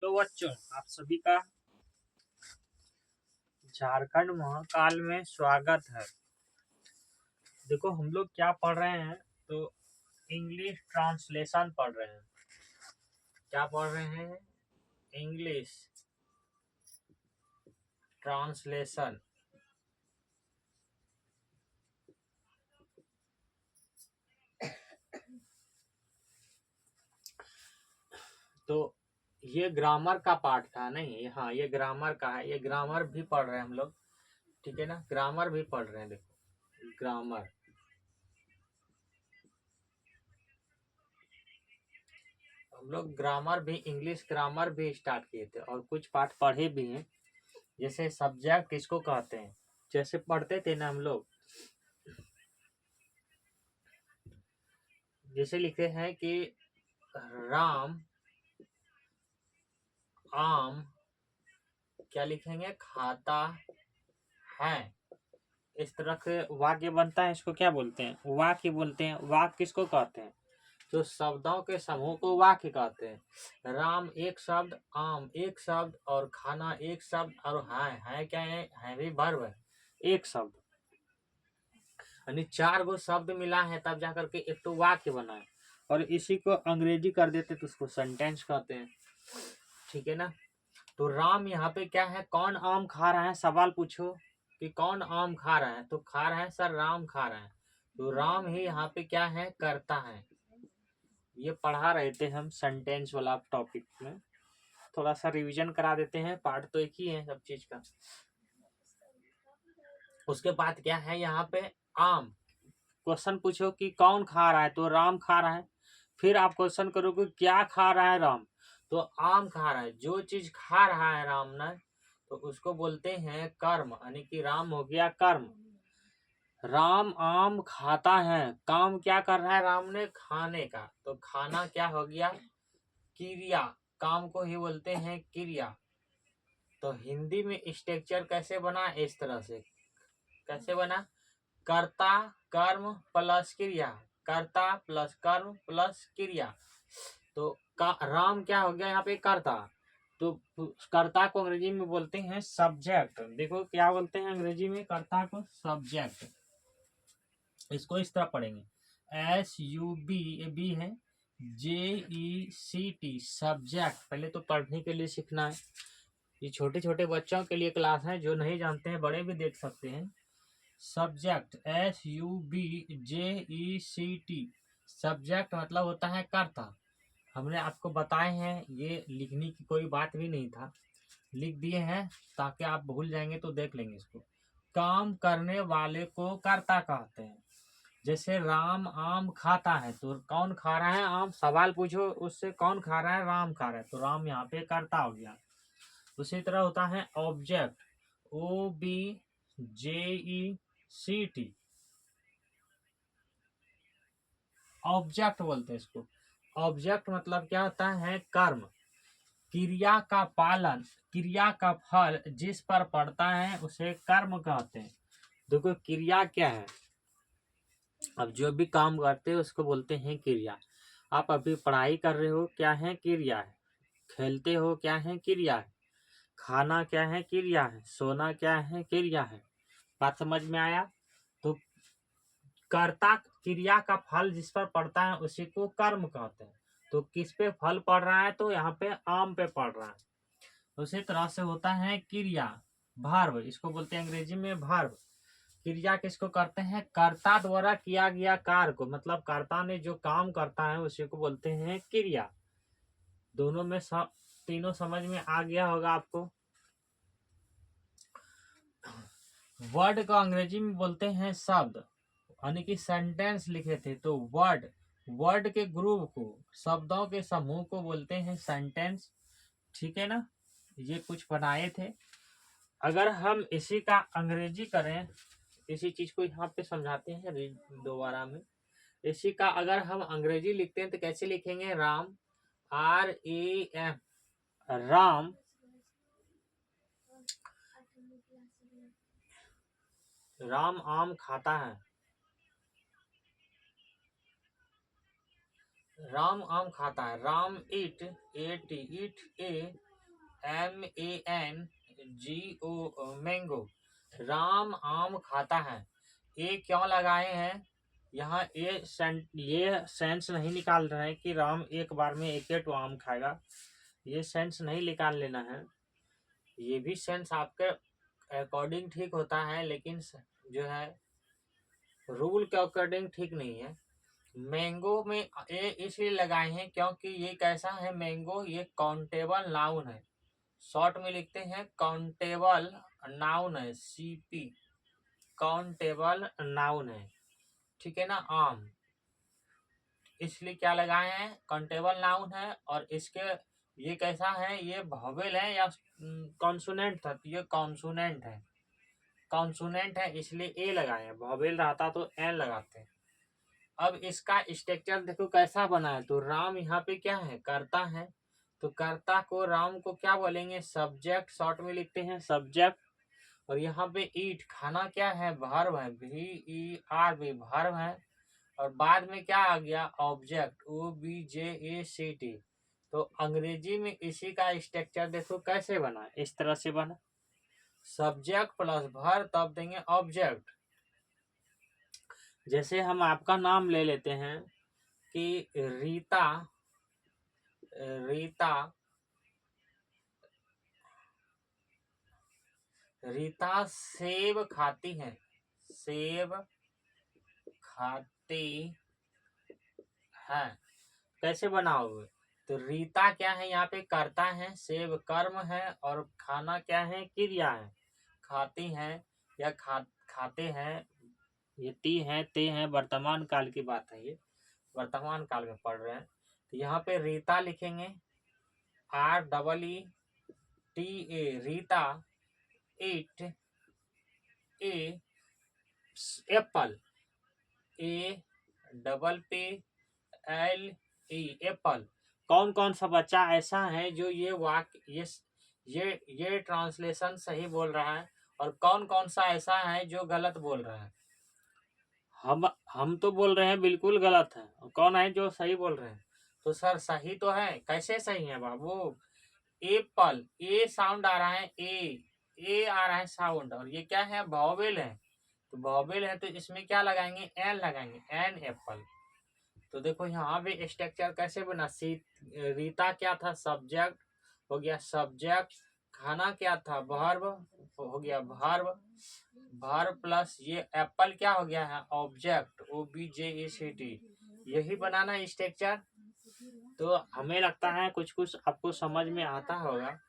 तो बच्चों, आप सभी का झारखंड महाकाल में स्वागत है। देखो, हम लोग क्या पढ़ रहे हैं, तो इंग्लिश ट्रांसलेशन पढ़ रहे हैं। क्या पढ़ रहे हैं? English translation. तो ये ग्रामर का पार्ट था नहीं? हाँ, ये ग्रामर का है। ये ग्रामर भी पढ़ रहे हैं हम लोग, ठीक है ना? ग्रामर भी पढ़ रहे हैं। देखो, ग्रामर हम लोग ग्रामर भी, इंग्लिश ग्रामर भी स्टार्ट किए थे और कुछ पाठ पढ़े भी हैं। जैसे सब्जेक्ट किसको कहते हैं, जैसे पढ़ते थे ना हम लोग, जैसे लिखे हैं कि राम आम क्या लिखेंगे, खाता है। इस तरह के वाक्य बनता है। इसको क्या बोलते हैं? वाक्य बोलते हैं। वाक्य किसको कहते हैं? तो शब्दों के समूह को वाक्य कहते हैं। राम एक शब्द, आम एक शब्द और खाना एक शब्द और है क्या है भी वर्ब है, एक शब्द, यानी 4 गो शब्द मिला है तब जाकर के एक तो वाक्य बना है। और इसी को अंग्रेजी कर देते तो उसको सेंटेंस कहते हैं, ठीक है ना? तो राम यहाँ पे क्या है, कौन आम खा रहा है? सवाल पूछो कि कौन आम खा रहा है, तो खा रहा है सर, राम खा रहा है। तो राम ही यहाँ पे क्या है, करता है। ये पढ़ा रहे थे हम सेंटेंस वाला टॉपिक में। थोड़ा सा रिवीजन करा देते हैं, पार्ट तो एक ही है सब चीज का। उसके बाद क्या है यहाँ पे, आम। क्वेश्चन पूछो कि कौन खा रहा है, तो राम खा रहा है। फिर आप क्वेश्चन करो कि क्या खा रहा है राम, तो आम खा रहा है। जो चीज खा रहा है राम ने, तो उसको बोलते हैं कर्म, यानी कि राम हो गया कर्म। राम आम खाता है, काम क्या कर रहा है राम ने, खाने का। तो खाना क्या हो गया, क्रिया। काम को ही बोलते हैं क्रिया। तो हिंदी में स्ट्रक्चर कैसे बना, इस तरह से कैसे बना, कर्ता कर्म प्लस क्रिया, कर्ता प्लस कर्म प्लस क्रिया। तो राम क्या हो गया यहाँ पे, कर्ता। तो कर्ता को अंग्रेजी में बोलते हैं सब्जेक्ट। देखो क्या बोलते हैं अंग्रेजी में कर्ता को, सब्जेक्ट। इसको इस तरह पढ़ेंगे, SUB है, JECT, सब्जेक्ट। पहले तो पढ़ने के लिए सीखना है। ये छोटे छोटे बच्चों के लिए क्लास है, जो नहीं जानते हैं बड़े भी देख सकते हैं। सब्जेक्ट SUBJECT, सब्जेक्ट मतलब होता है कर्ता। हमने आपको बताए हैं, ये लिखने की कोई बात भी नहीं था, लिख दिए हैं ताकि आप भूल जाएंगे तो देख लेंगे इसको। काम करने वाले को कर्ता कहते हैं। जैसे राम आम खाता है, तो कौन खा रहा है आम, सवाल पूछो उससे, कौन खा रहा है, राम खा रहा है, तो राम यहाँ पे कर्ता हो गया। उसी तरह होता है ऑब्जेक्ट, OBJECT, ऑब्जेक्ट बोलते हैं इसको। ऑब्जेक्ट मतलब क्या होता है, कर्म, क्रिया का पालन, क्रिया का फल जिस पर पड़ता है उसे कर्म कहते हैं। देखो क्रिया क्या है, अब जो भी काम करते हैं उसको बोलते हैं क्रिया। आप अभी पढ़ाई कर रहे हो, क्या है, क्रिया है। खेलते हो, क्या है, क्रिया है। खाना क्या है, क्रिया है। सोना क्या है, क्रिया है। बात समझ में आया? तो कर्ता, क्रिया का फल जिस पर पड़ता है उसी को कर्म कहते हैं। तो किस पे फल पड़ रहा है, तो यहाँ पे आम पे पड़ रहा है। उसी तरह से होता है क्रिया, भार्व, इसको बोलते हैं अंग्रेजी में भार्व। क्रिया किसको करते हैं, कर्ता द्वारा किया गया कार्य को, मतलब कर्ता ने जो काम करता है उसी को बोलते हैं क्रिया। दोनों में तीनों समझ में आ गया होगा आपको। वर्ड को अंग्रेजी में बोलते हैं शब्द, यानी कि सेंटेंस लिखे थे तो वर्ड, वर्ड के ग्रुप को, शब्दों के समूह को बोलते हैं सेंटेंस, ठीक है ना? ये कुछ बनाए थे। अगर हम इसी का अंग्रेजी करें, इसी चीज को यहाँ पे समझाते हैं दोबारा में। इसी का अगर हम अंग्रेजी लिखते हैं तो कैसे लिखेंगे, राम, RAM, राम, राम आम खाता है, राम आम खाता है। राम ईट, AT eat, MANGO mango, Ram आम खाता है। ये क्यों लगाए हैं यहाँ? ये सेंस नहीं निकाल रहे हैं कि राम एक बार में एक एक आम खाएगा, ये सेंस नहीं निकाल लेना है। ये भी सेंस आपके अकॉर्डिंग ठीक होता है, लेकिन जो है रूल के अकॉर्डिंग ठीक नहीं है। मैंगो में ये इसलिए लगाए हैं क्योंकि ये कैसा है मैंगो, ये काउंटेबल नाउन है, शॉर्ट में लिखते हैं काउंटेबल नाउन है, CP काउंटेबल नाउन है, ठीक है ना। आम इसलिए क्या लगाए हैं, काउंटेबल नाउन है। और इसके ये कैसा है, ये वोवेल है या कॉन्सोनेंट था, तो ये कॉन्सोनेंट है, कॉन्सोनेंट है इसलिए ए लगाए हैं। वोवेल रहता तो एन लगाते हैं। अब इसका स्ट्रक्चर देखो कैसा बना है। तो राम यहाँ पे क्या है, कर्ता है, तो कर्ता को राम को क्या बोलेंगे, सब्जेक्ट, शॉर्ट में लिखते हैं सब्जेक्ट। और यहाँ पे ईट खाना क्या है, वर्ब है, VERB वर्ब है। और बाद में क्या आ गया, ऑब्जेक्ट, OBJECT। तो अंग्रेजी में इसी का स्ट्रक्चर देखो कैसे बना, इस तरह से बना, सब्जेक्ट प्लस वर्ब तब देंगे ऑब्जेक्ट। जैसे हम आपका नाम ले लेते हैं कि रीता, रीता, रीता सेब खाती है, सेब खाती है, कैसे बनाओगे? तो रीता क्या है, यहाँ पे करता है, सेब कर्म है, और खाना क्या है, क्रिया है, खाती है या खाते हैं, ये ती है, ते हैं, वर्तमान काल की बात है, ये वर्तमान काल में पढ़ रहे हैं। तो यहाँ पे रीता लिखेंगे, REETA, Rita, it, A Apple, APPLE Apple. कौन कौन सा बच्चा ऐसा है जो ये वाक्य ये ट्रांसलेशन सही बोल रहा है, और कौन कौन सा ऐसा है जो गलत बोल रहा है? हम तो बोल रहे हैं बिल्कुल गलत है, और कौन है जो सही बोल रहे हैं? तो सर सही तो है, कैसे सही है बाबू? एप्पल, ए साउंड आ रहा है, ए आ रहा है साउंड, और ये क्या है, वोवेल है। तो वोवेल है तो इसमें क्या लगाएंगे, एन लगाएंगे, एन एप्पल। तो देखो यहाँ पे स्ट्रक्चर कैसे बना, रीता क्या था, सब्जेक्ट हो गया, सब्जेक्ट, खाना क्या था, वर्ब हो गया, वर्ब, वर्ब प्लस ये एप्पल क्या हो गया है, ऑब्जेक्ट, OBJECT। यही बनाना स्ट्रक्चर। तो हमें लगता है कुछ कुछ आपको समझ में आता होगा,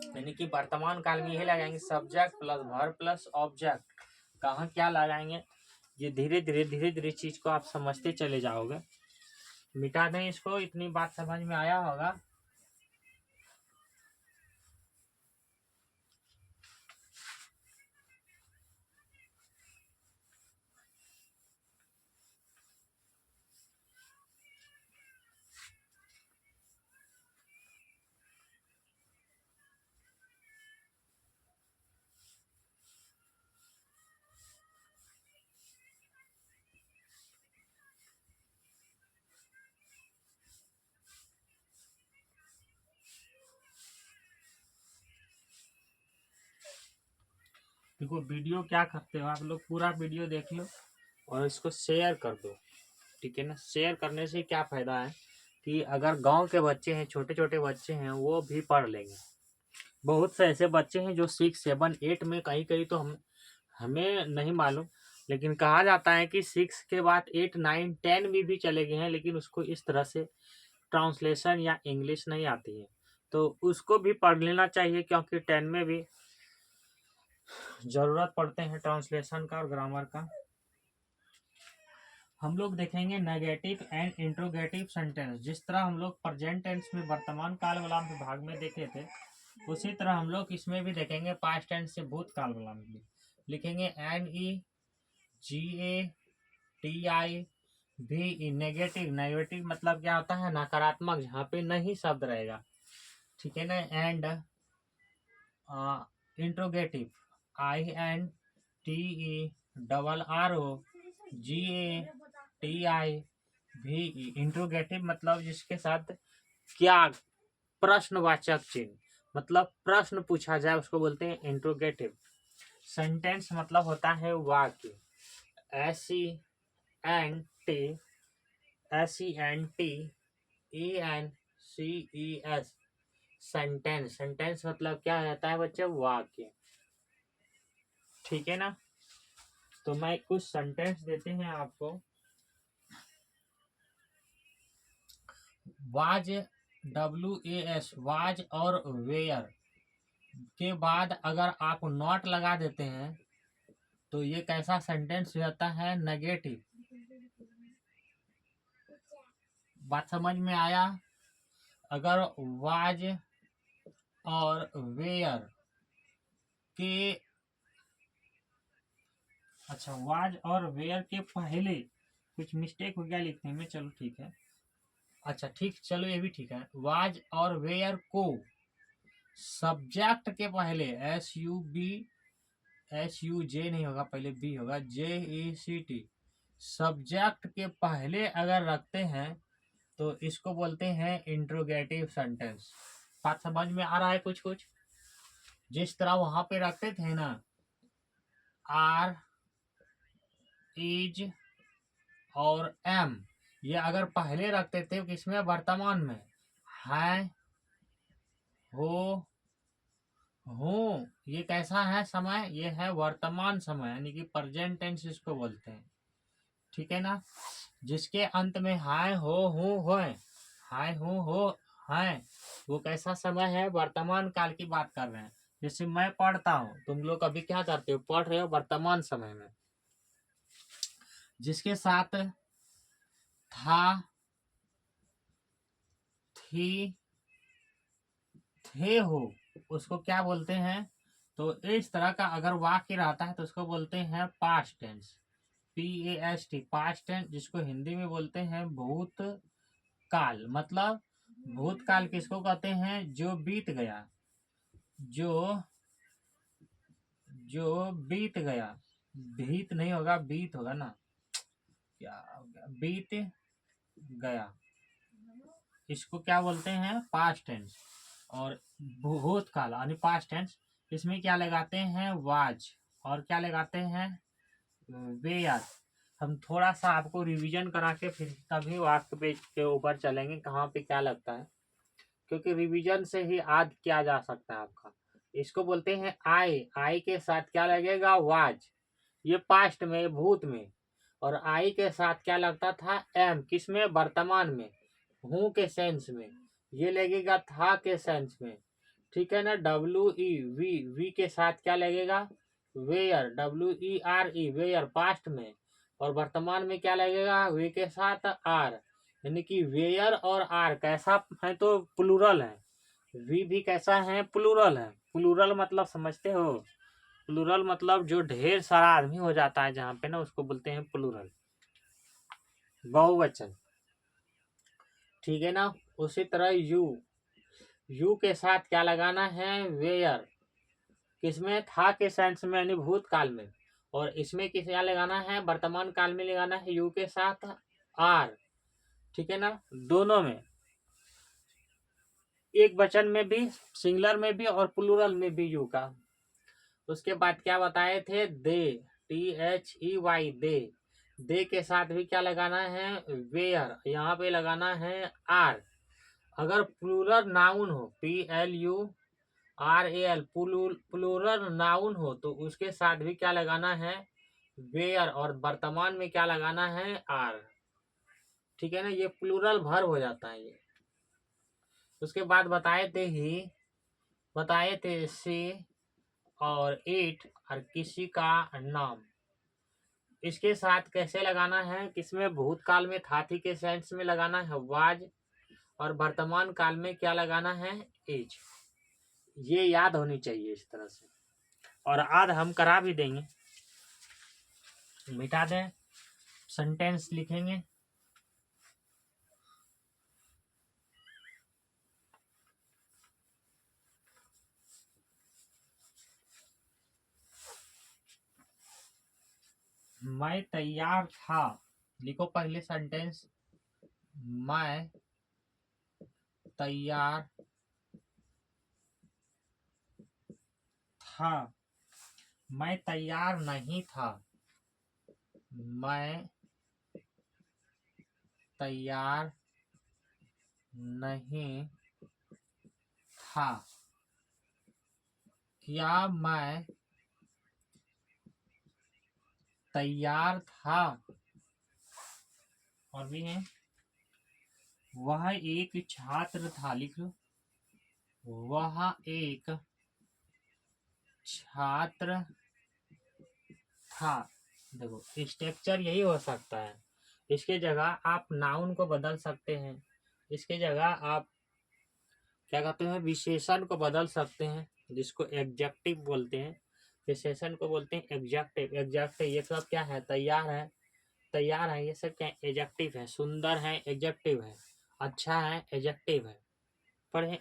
यानी कि वर्तमान काल में यही लगाएंगे, subject plus verb plus object. कहाँ क्या लगाएंगे, ये धीरे धीरे चीज को आप समझते चले जाओगे। मिटा दें इसको, इतनी बात समझ में आया होगा। देखो वीडियो क्या करते हो आप लोग, पूरा वीडियो देख लो और इसको शेयर कर दो, ठीक है ना। शेयर करने से क्या फायदा है कि अगर गांव के बच्चे हैं, छोटे छोटे बच्चे हैं, वो भी पढ़ लेंगे। बहुत से ऐसे बच्चे हैं जो 6, 7, 8 में, कहीं कहीं तो हमें नहीं मालूम, लेकिन कहा जाता है कि 6 के बाद 8, 9, 10 भी चले गए हैं, लेकिन उसको इस तरह से ट्रांसलेशन या इंग्लिश नहीं आती है, तो उसको भी पढ़ लेना चाहिए, क्योंकि 10 में भी जरूरत पड़ते हैं ट्रांसलेशन का और ग्रामर का। हम लोग देखेंगे नेगेटिव एंड इंट्रोगेटिव सेंटेंस। जिस तरह हम लोग प्रेजेंट टेंस में वर्तमान काल वाला भाग में देखे थे, उसी तरह हम लोग इसमें भी देखेंगे पास्ट टेंस से भूतकाल वाला में भी लिखेंगे। NEGATIV। नेगेटिव, नेगेटिव मतलब क्या होता है, नकारात्मक, जहाँ पे नहीं शब्द रहेगा, ठीक है ना। And interrogative, INTERROGATIV। इंट्रोगेटिव मतलब जिसके साथ क्या, प्रश्नवाचक चिन्ह, मतलब प्रश्न पूछा जाए उसको बोलते हैं इंट्रोगेटिव। सेंटेंस मतलब होता है वाक्य। SENT SENTENCES sentence. सेंटेंस मतलब क्या रहता है बच्चे? वाक्य। ठीक है ना। तो मैं कुछ सेंटेंस देते हैं आपको। वाज, WAS, वाज और वेयर के बाद अगर आप नॉट लगा देते हैं तो ये कैसा सेंटेंस रहता है? नेगेटिव। बात समझ में आया? अगर वाज और वेयर के, अच्छा वाज और वेयर के पहले कुछ मिस्टेक हो गया लिखने में, चलो ठीक है। अच्छा ठीक, चलो ये भी ठीक है। वाज और वेयर को सब्जेक्ट के पहले SUJ नहीं होगा, पहले बी होगा, JECT सब्जेक्ट के पहले अगर रखते हैं तो इसको बोलते हैं इंट्रोगेटिव सेंटेंस। बात समझ में आ रहा है? कुछ कुछ जिस तरह वहां पे रखते थे ना, आर, इज और एम, ये अगर पहले रखते थे किसमें? वर्तमान में। है, हो, हूँ, ये कैसा है समय? ये है वर्तमान समय, यानी कि प्रेजेंट टेंस इसको बोलते हैं। ठीक है ना। जिसके अंत में हाय, हो, हूँ, होए, हाय, हूँ, हो, है, वो कैसा समय है? वर्तमान काल की बात कर रहे हैं। जैसे मैं पढ़ता हूँ, तुम लोग अभी क्या करते हो? पढ़ रहे हो वर्तमान समय में। जिसके साथ था, थी, थे, हो, उसको क्या बोलते हैं? तो इस तरह का अगर वाक्य रहता है तो उसको बोलते हैं past tense. PAST, past tense, जिसको हिंदी में बोलते हैं भूत काल। मतलब भूतकाल किसको कहते हैं? जो बीत गया, जो जो बीत गया। भीत नहीं होगा, बीत होगा ना, क्या हो गया? बीत गया, इसको क्या बोलते हैं? Past tense. और भूतकाल यानी पास्ट टेंस, इसमें क्या लगाते हैं? वाज। और क्या लगाते हैं? वेयर। हम थोड़ा सा आपको रिवीजन करा के फिर तभी वाक्य पेज के ऊपर चलेंगे कहाँ पे क्या लगता है, क्योंकि रिवीजन से ही याद किया जा सकता है आपका। इसको बोलते हैं आई के साथ क्या लगेगा? वाज, ये पास्ट में, भूत में। और आई के साथ क्या लगता था? एम, किसमें? वर्तमान में। हूँ के सेंस में, ये लगेगा था के सेंस में। ठीक है ना। वी के साथ क्या लगेगा? वेयर, WERE, वेयर पास्ट में। और वर्तमान में क्या लगेगा? वे के साथ आर, यानी कि वेयर और आर कैसा है? तो प्लूरल है। वी भी कैसा है? प्लूरल है। प्लूरल मतलब समझते हो? प्लूरल मतलब जो ढेर सारा आदमी हो जाता है जहाँ पे ना, उसको बोलते हैं प्लूरल, बहुवचन। ठीक है ना। उसी तरह यू के साथ क्या लगाना है? वेयर, किसमें? था के सेंस में, यानी भूतकाल में। और इसमें किस क्या लगाना है? वर्तमान काल में लगाना है, यू के साथ आर। ठीक है ना। दोनों में, एक वचन में भी, सिंगुलर में भी और प्लूरल में भी यू का। उसके बाद क्या बताए थे? दे, THEY, दे के साथ भी क्या लगाना है? वेयर, यहाँ पे लगाना है आर। अगर प्लूरल नाउन हो, PLURAL, प्लूरल नाउन हो तो उसके साथ भी क्या लगाना है? वेयर। और वर्तमान में क्या लगाना है? आर। ठीक है ना। ये प्लूरल वर्ब हो जाता है ये। उसके बाद बताए थे से और इट और किसी का नाम, इसके साथ कैसे लगाना है? किसमें? भूतकाल में था थी के सेंस में लगाना है वाज। और वर्तमान काल में क्या लगाना है? इज। ये याद होनी चाहिए इस तरह से। और आज हम करा भी देंगे, मिटा दें, सेंटेंस लिखेंगे। मैं तैयार था, लिखो पहले सेंटेंस। मैं तैयार था, मैं तैयार नहीं था, मैं तैयार नहीं था, क्या मैं तैयार था। और भी है, वह एक छात्र था, लिख लो, वह एक छात्र था। देखो स्ट्रक्चर यही हो सकता है, इसके जगह आप नाउन को बदल सकते हैं, इसके जगह आप क्या कहते हैं विशेषण को बदल सकते हैं, जिसको एग्जेक्टिव बोलते हैं, विशेषण को बोलते हैं एग्जेक्टिव। एग्जेक्टिव ये सब क्या है, तैयार है, तैयार है, ये सब क्या एग्जेक्टिव है। सुंदर है एग्जेक्टिव है, अच्छा है एग्जेक्टिव है। पढ़े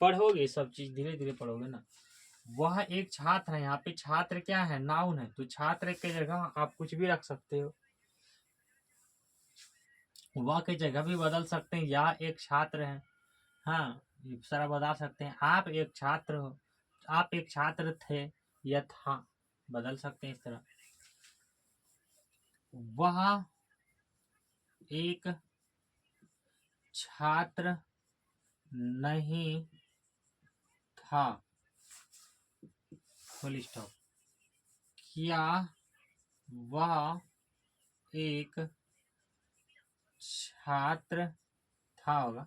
पढ़ोगे सब चीज, धीरे धीरे पढ़ोगे ना। वह एक छात्र है, यहाँ पे छात्र क्या है, नाउन है, तो छात्र के जगह आप कुछ भी रख सकते हो, वह की जगह भी बदल सकते हैं, या एक छात्र है, हाँ सारा बता सकते हैं। आप एक छात्र हो, आप एक छात्र थे या था, बदल सकते हैं इस तरह। वह एक छात्र नहीं था, फुल स्टॉप। क्या वह एक छात्र था, होगा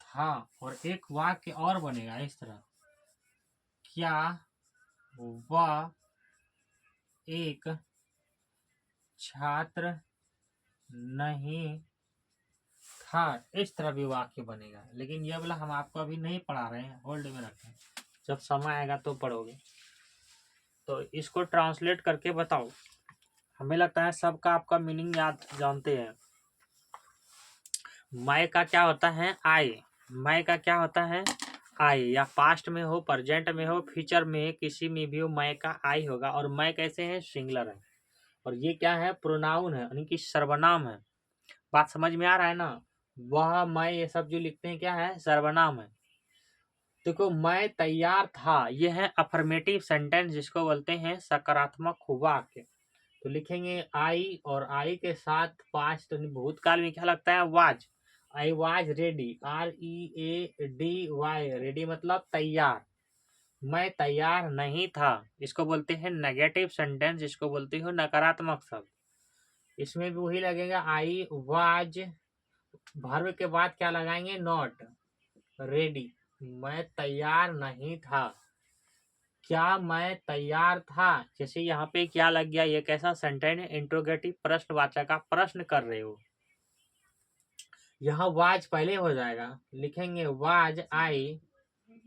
था, और एक वाक्य और बनेगा इस तरह, क्या वह एक छात्र नहीं था, इस तरह भी वाक्य बनेगा। लेकिन ये वाला हम आपको अभी नहीं पढ़ा रहे हैं, होल्ड में रखें, जब समय आएगा तो पढ़ोगे। तो इसको ट्रांसलेट करके बताओ। हमें लगता है सबका आपका मीनिंग याद जानते हैं। मैं का क्या होता है, आई। मैं का क्या होता है, आई, या पास्ट में हो, प्रेजेंट में हो, फ्यूचर में, किसी में भी हो, मैं का आई होगा। और मैं कैसे है, सिंगुलर है, और ये क्या है, प्रोनाउन है, यानी कि सर्वनाम है। बात समझ में आ रहा है ना। वह, मैं, ये सब जो लिखते हैं क्या है, सर्वनाम है। देखो मैं तैयार था, ये है अफर्मेटिव सेंटेंस, जिसको बोलते हैं सकारात्मक वाक्य। तो लिखेंगे आई, और आई के साथ पास्ट भूतकाल में क्या लगता है, was. I was ready, READY, ready मतलब तैयार। मैं तैयार नहीं था, इसको बोलते हैं नेगेटिव सेंटेंस, जिसको बोलते हो नकारात्मक शब्द। इसमें भी वही लगेगा, आई वाज, वर्ब के बाद क्या लगाएंगे, नॉट रेडी, मैं तैयार नहीं था। क्या मैं तैयार था, जैसे यहाँ पे क्या लग गया, ये कैसा सेंटेंस है, इंट्रोगेटिव, प्रश्नवाचक, आप प्रश्न कर रहे हो। यहाँ वाज पहले हो जाएगा, लिखेंगे वाज आई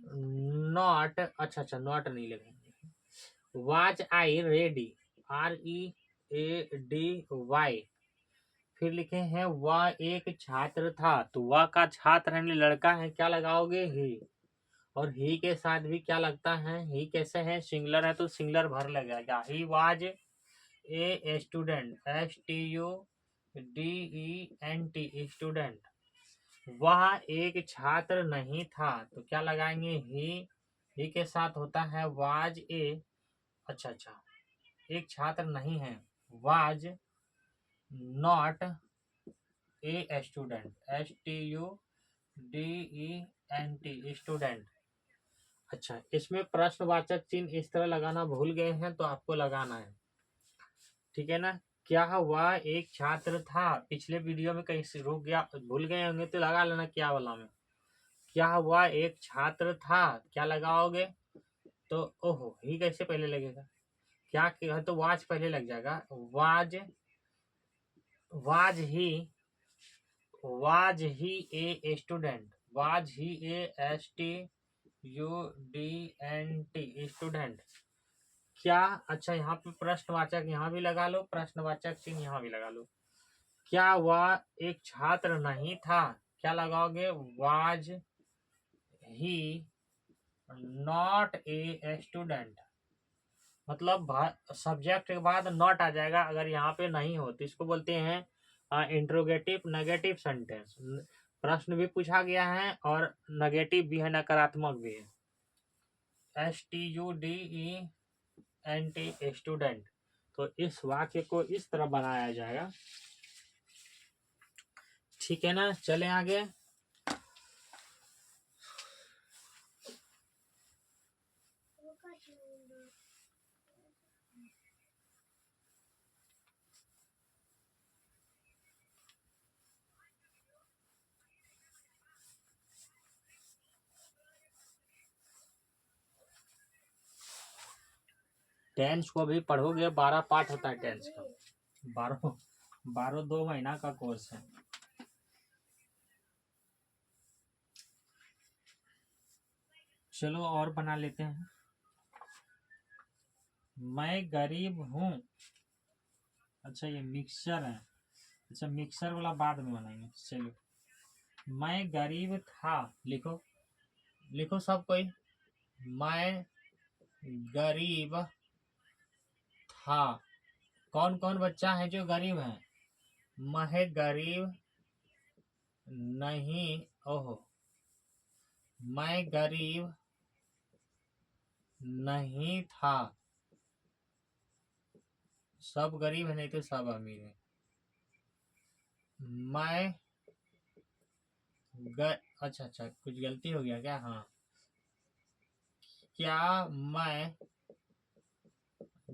नॉट, अच्छा नॉट नहीं लिखेंगे, वाज आई रेडी, READY। फिर लिखे हैं वह एक छात्र था, तो वह का छात्र है, लड़का है, क्या लगाओगे, ही। और ही के साथ भी क्या लगता है, ही कैसे है, सिंगुलर है, तो सिंगुलर भर लगेगा। ही was a student, STUDENT, student. वह एक छात्र नहीं था, तो क्या लगाएंगे, ही के साथ होता है वाज ए, अच्छा एक छात्र नहीं है, was not a student, STUDENT, student. अच्छा, इसमें प्रश्नवाचक चिन्ह इस तरह लगाना भूल गए हैं, तो आपको लगाना है, ठीक है ना। क्या वह एक छात्र था, पिछले वीडियो में कहीं से रुक गया, भूल गए होंगे तो लगा लेना क्या वाला में। क्या वह एक छात्र था, क्या लगाओगे, तो ओहो ही कैसे पहले लगेगा, क्या तो वाज पहले लग जाएगा, was he a student, was he A STUDENT, student. क्या, अच्छा यहाँ पे प्रश्नवाचक यहाँ भी लगा लो, प्रश्नवाचक चिन्ह यहाँ भी लगा लो। क्या वह एक छात्र नहीं था, क्या लगाओगे, was he not a student. मतलब सब्जेक्ट के बाद नॉट आ जाएगा, अगर यहाँ पे नहीं हो तो इसको बोलते हैं इंट्रोगेटिव नेगेटिव सेंटेंस। प्रश्न भी पूछा गया है और नेगेटिव भी है, नकारात्मक भी है। STUDENT student. तो इस वाक्य को इस तरह बनाया जाएगा। ठीक है ना, चलें आगे। टेंस को भी पढ़ोगे, 12 पार्ट होता है टेंस का। 12 2 महीना का कोर्स है। चलो और बना लेते हैं। मैं गरीब हूँ। अच्छा ये मिक्सचर है। अच्छा मिक्सचर वाला बाद में बनाएंगे। चलो, मैं गरीब था। लिखो लिखो सब कोई। मैं गरीब था। कौन कौन बच्चा है जो गरीब है? मैं गरीब नहीं। ओहो, मैं गरीब नहीं था। सब गरीब है, नहीं तो सब अमीर है। मैं अच्छा कुछ गलती हो गया क्या? हाँ, क्या मैं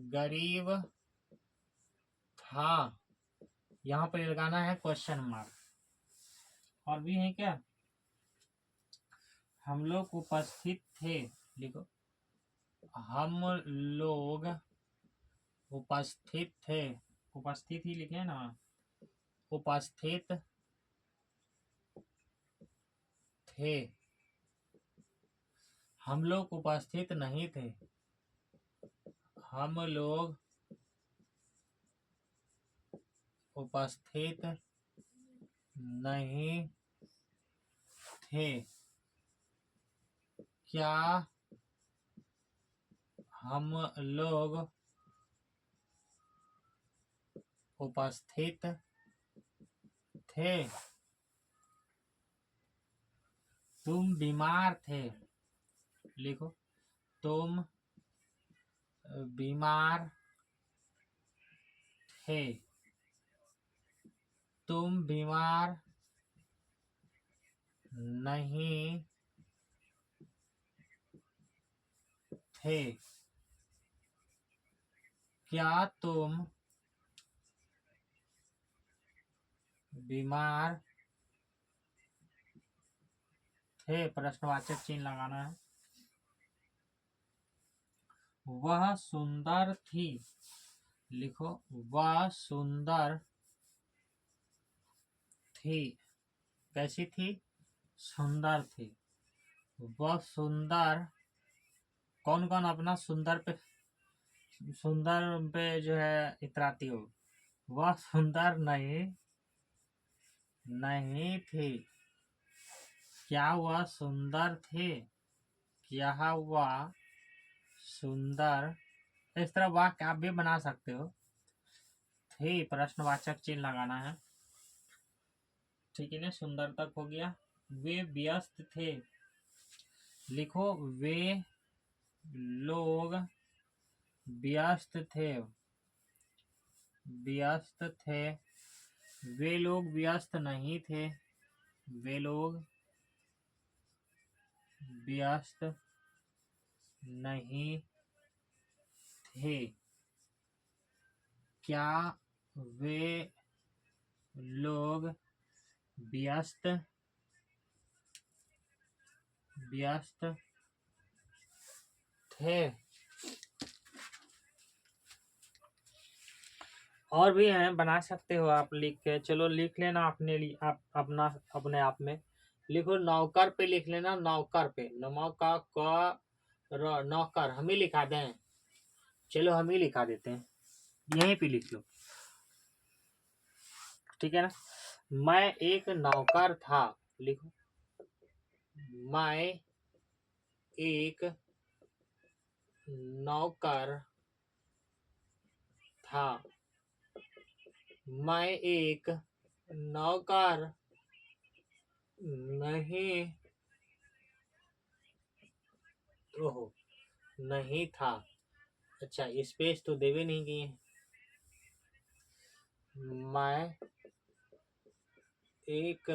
गरीब था? यहाँ पर लगाना है क्वेश्चन मार्क। और भी है क्या? हम लोग उपस्थित थे। लिखो, हम लोग उपस्थित थे। उपस्थित ही लिखे ना, उपस्थित थे। हम लोग उपस्थित नहीं थे। हम लोग उपस्थित नहीं थे। क्या हम लोग उपस्थित थे? तुम बीमार थे। लिखो, तुम बीमार थे। तुम बीमार नहीं थे। क्या तुम बीमार थे? प्रश्नवाचक चिन्ह लगाना है। वह सुंदर थी। लिखो, वह सुंदर थी। कैसी थी? सुंदर थी। वह सुंदर। कौन कौन अपना सुंदर पे जो है इतराती हो? वह सुंदर नहीं थी। क्या वह सुंदर थे? क्या वह सुंदर। इस तरह वाक्य आप भी बना सकते हो। थे प्रश्नवाचक चिन्ह लगाना है। ठीक है ना, सुंदर तक हो गया। वे व्यस्त थे। लिखो, वे लोग व्यस्त थे। व्यस्त थे। वे लोग व्यस्त नहीं थे। वे लोग व्यस्त नहीं थे। क्या वे लोग व्यस्त थे? और भी हैं, बना सकते हो आप लिख के। चलो लिख लेना अपने लिए, आप अपना अपने आप में। लिखो, नौकर पे लिख लेना। नौकर पे, नौकर हम ही लिखा दें। चलो हम ही लिखा देते हैं, यहीं पे लिख लो। ठीक है ना। मैं एक नौकर था। लिखो, मैं एक नौकर था। मैं एक नौकर नहीं। ओहो, नहीं था। अच्छा, स्पेस तो देवे नहीं किए। मैं एक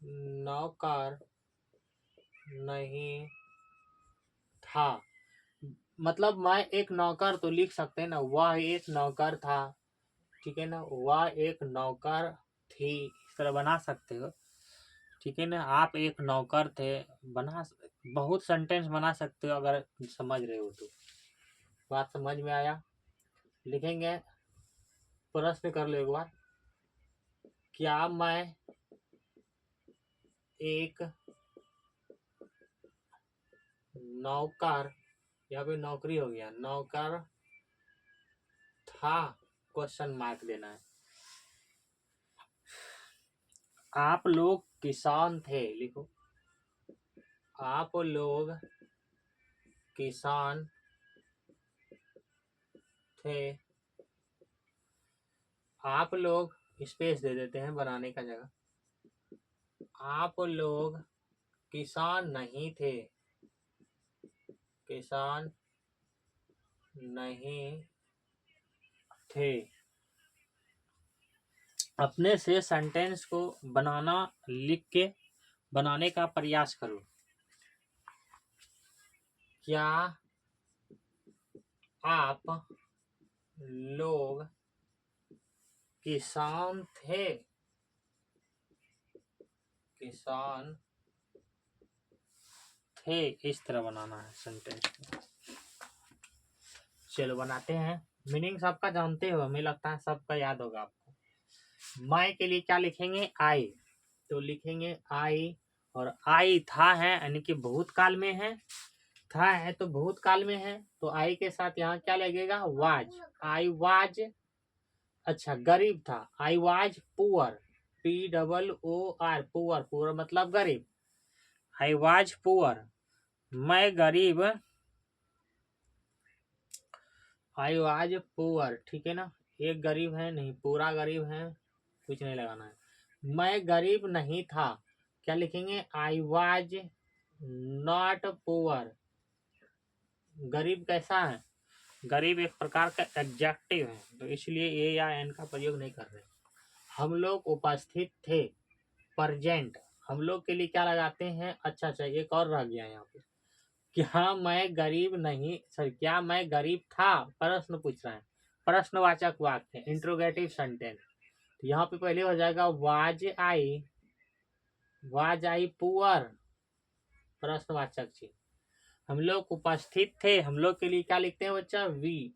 नौकर नहीं था। मतलब मैं एक नौकर तो लिख सकते हैं ना, वह एक नौकर था। ठीक है ना, वह एक नौकर थी, इस तरह बना सकते हो। ठीक है ना, आप एक नौकर थे, बना बहुत सेंटेंस बना सकते हो अगर समझ रहे हो तो। बात समझ में आया? लिखेंगे, प्रश्न कर लो एक बार। क्या मैं एक नौकर, यहाँ पे नौकरी हो गया, नौकर था, क्वेश्चन मार्क देना है। आप लोग किसान थे, लिखो। आप लोग किसान थे। आप लोग स्पेस दे देते हैं बनाने का जगह। आप लोग किसान नहीं थे। किसान नहीं थे। अपने से सेंटेंस को बनाना, लिख के बनाने का प्रयास करो। क्या आप लोग किसान थे? किसान थे, इस तरह बनाना है सेंटेंस। चलो बनाते हैं। मीनिंग सबका जानते हो, हमें लगता है सबका याद होगा आपको। मैं के लिए क्या लिखेंगे? आई। तो लिखेंगे आई, और आई था है यानी कि भूतकाल में है। था है तो भूतकाल में है, तो आई के साथ यहाँ क्या लगेगा? वाज। I was. अच्छा, गरीब था। I was poor, POOR, poor. Poor मतलब गरीब। आई वाज पुअर, मैं गरीब। आई वाज पुअर, ठीक है ना। एक गरीब है नहीं, पूरा गरीब है, कुछ नहीं लगाना है। मैं गरीब नहीं था, क्या लिखेंगे? I was not poor. गरीब कैसा है? गरीब एक प्रकार का एडजेक्टिव है, तो इसलिए ए या एन का प्रयोग नहीं कर रहे। हम लोग उपस्थित थे, प्रेजेंट। हम लोग के लिए क्या लगाते हैं? अच्छा, एक और रह गया यहाँ पे। क्या मैं गरीब नहीं, सॉरी, क्या मैं गरीब था? प्रश्न पूछ रहा है, प्रश्नवाचक वाक्य, इंट्रोगेटिव सेंटेंस। तो यहाँ पे पहले हो जाएगा वाज आई पुअर, प्रश्नवाचक चीज। हम लोग उपस्थित थे, हम लोग के लिए क्या लिखते हैं बच्चा? वी।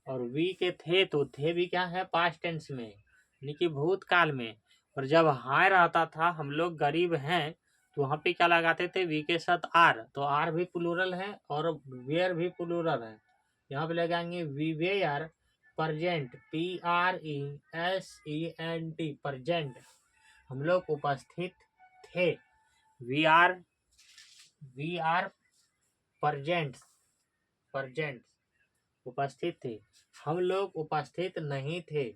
और वी के थे, तो थे भी क्या है? पास्ट टेंस में, यानी कि भूतकाल में। और जब हायर आता था, हम लोग गरीब हैं, तो वहाँ पे क्या लगाते थे? वी के साथ आर। तो आर भी प्लूरल है और वेयर भी प्लूरल है। यहाँ पे लगाएंगे we were present, PRESENT, present. हम लोग उपस्थित थे, वी आर प्रेजेंट, प्रेजेंट, उपस्थित थे। हम लोग उपस्थित नहीं थे,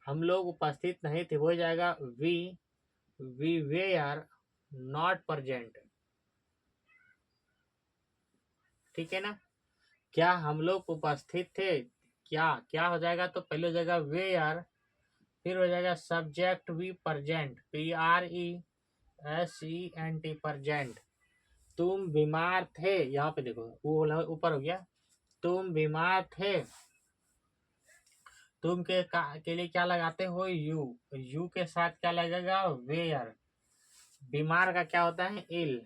हम लोग उपस्थित नहीं थे, हो जाएगा वी वेयर नॉट प्रेजेंट। ठीक है ना। क्या हम लोग उपस्थित थे? क्या क्या हो जाएगा? तो पहले हो जाएगा वेयर, फिर हो जाएगा सब्जेक्ट भी प्रेजेंट, PRESENT, प्रेजेंट। तुम बीमार थे, यहाँ पे देखो वो ऊपर हो गया। तुम बीमार थे, तुम के लिए क्या लगाते हो? यू के साथ क्या लगेगा? वेयर। बीमार का क्या होता है? इल,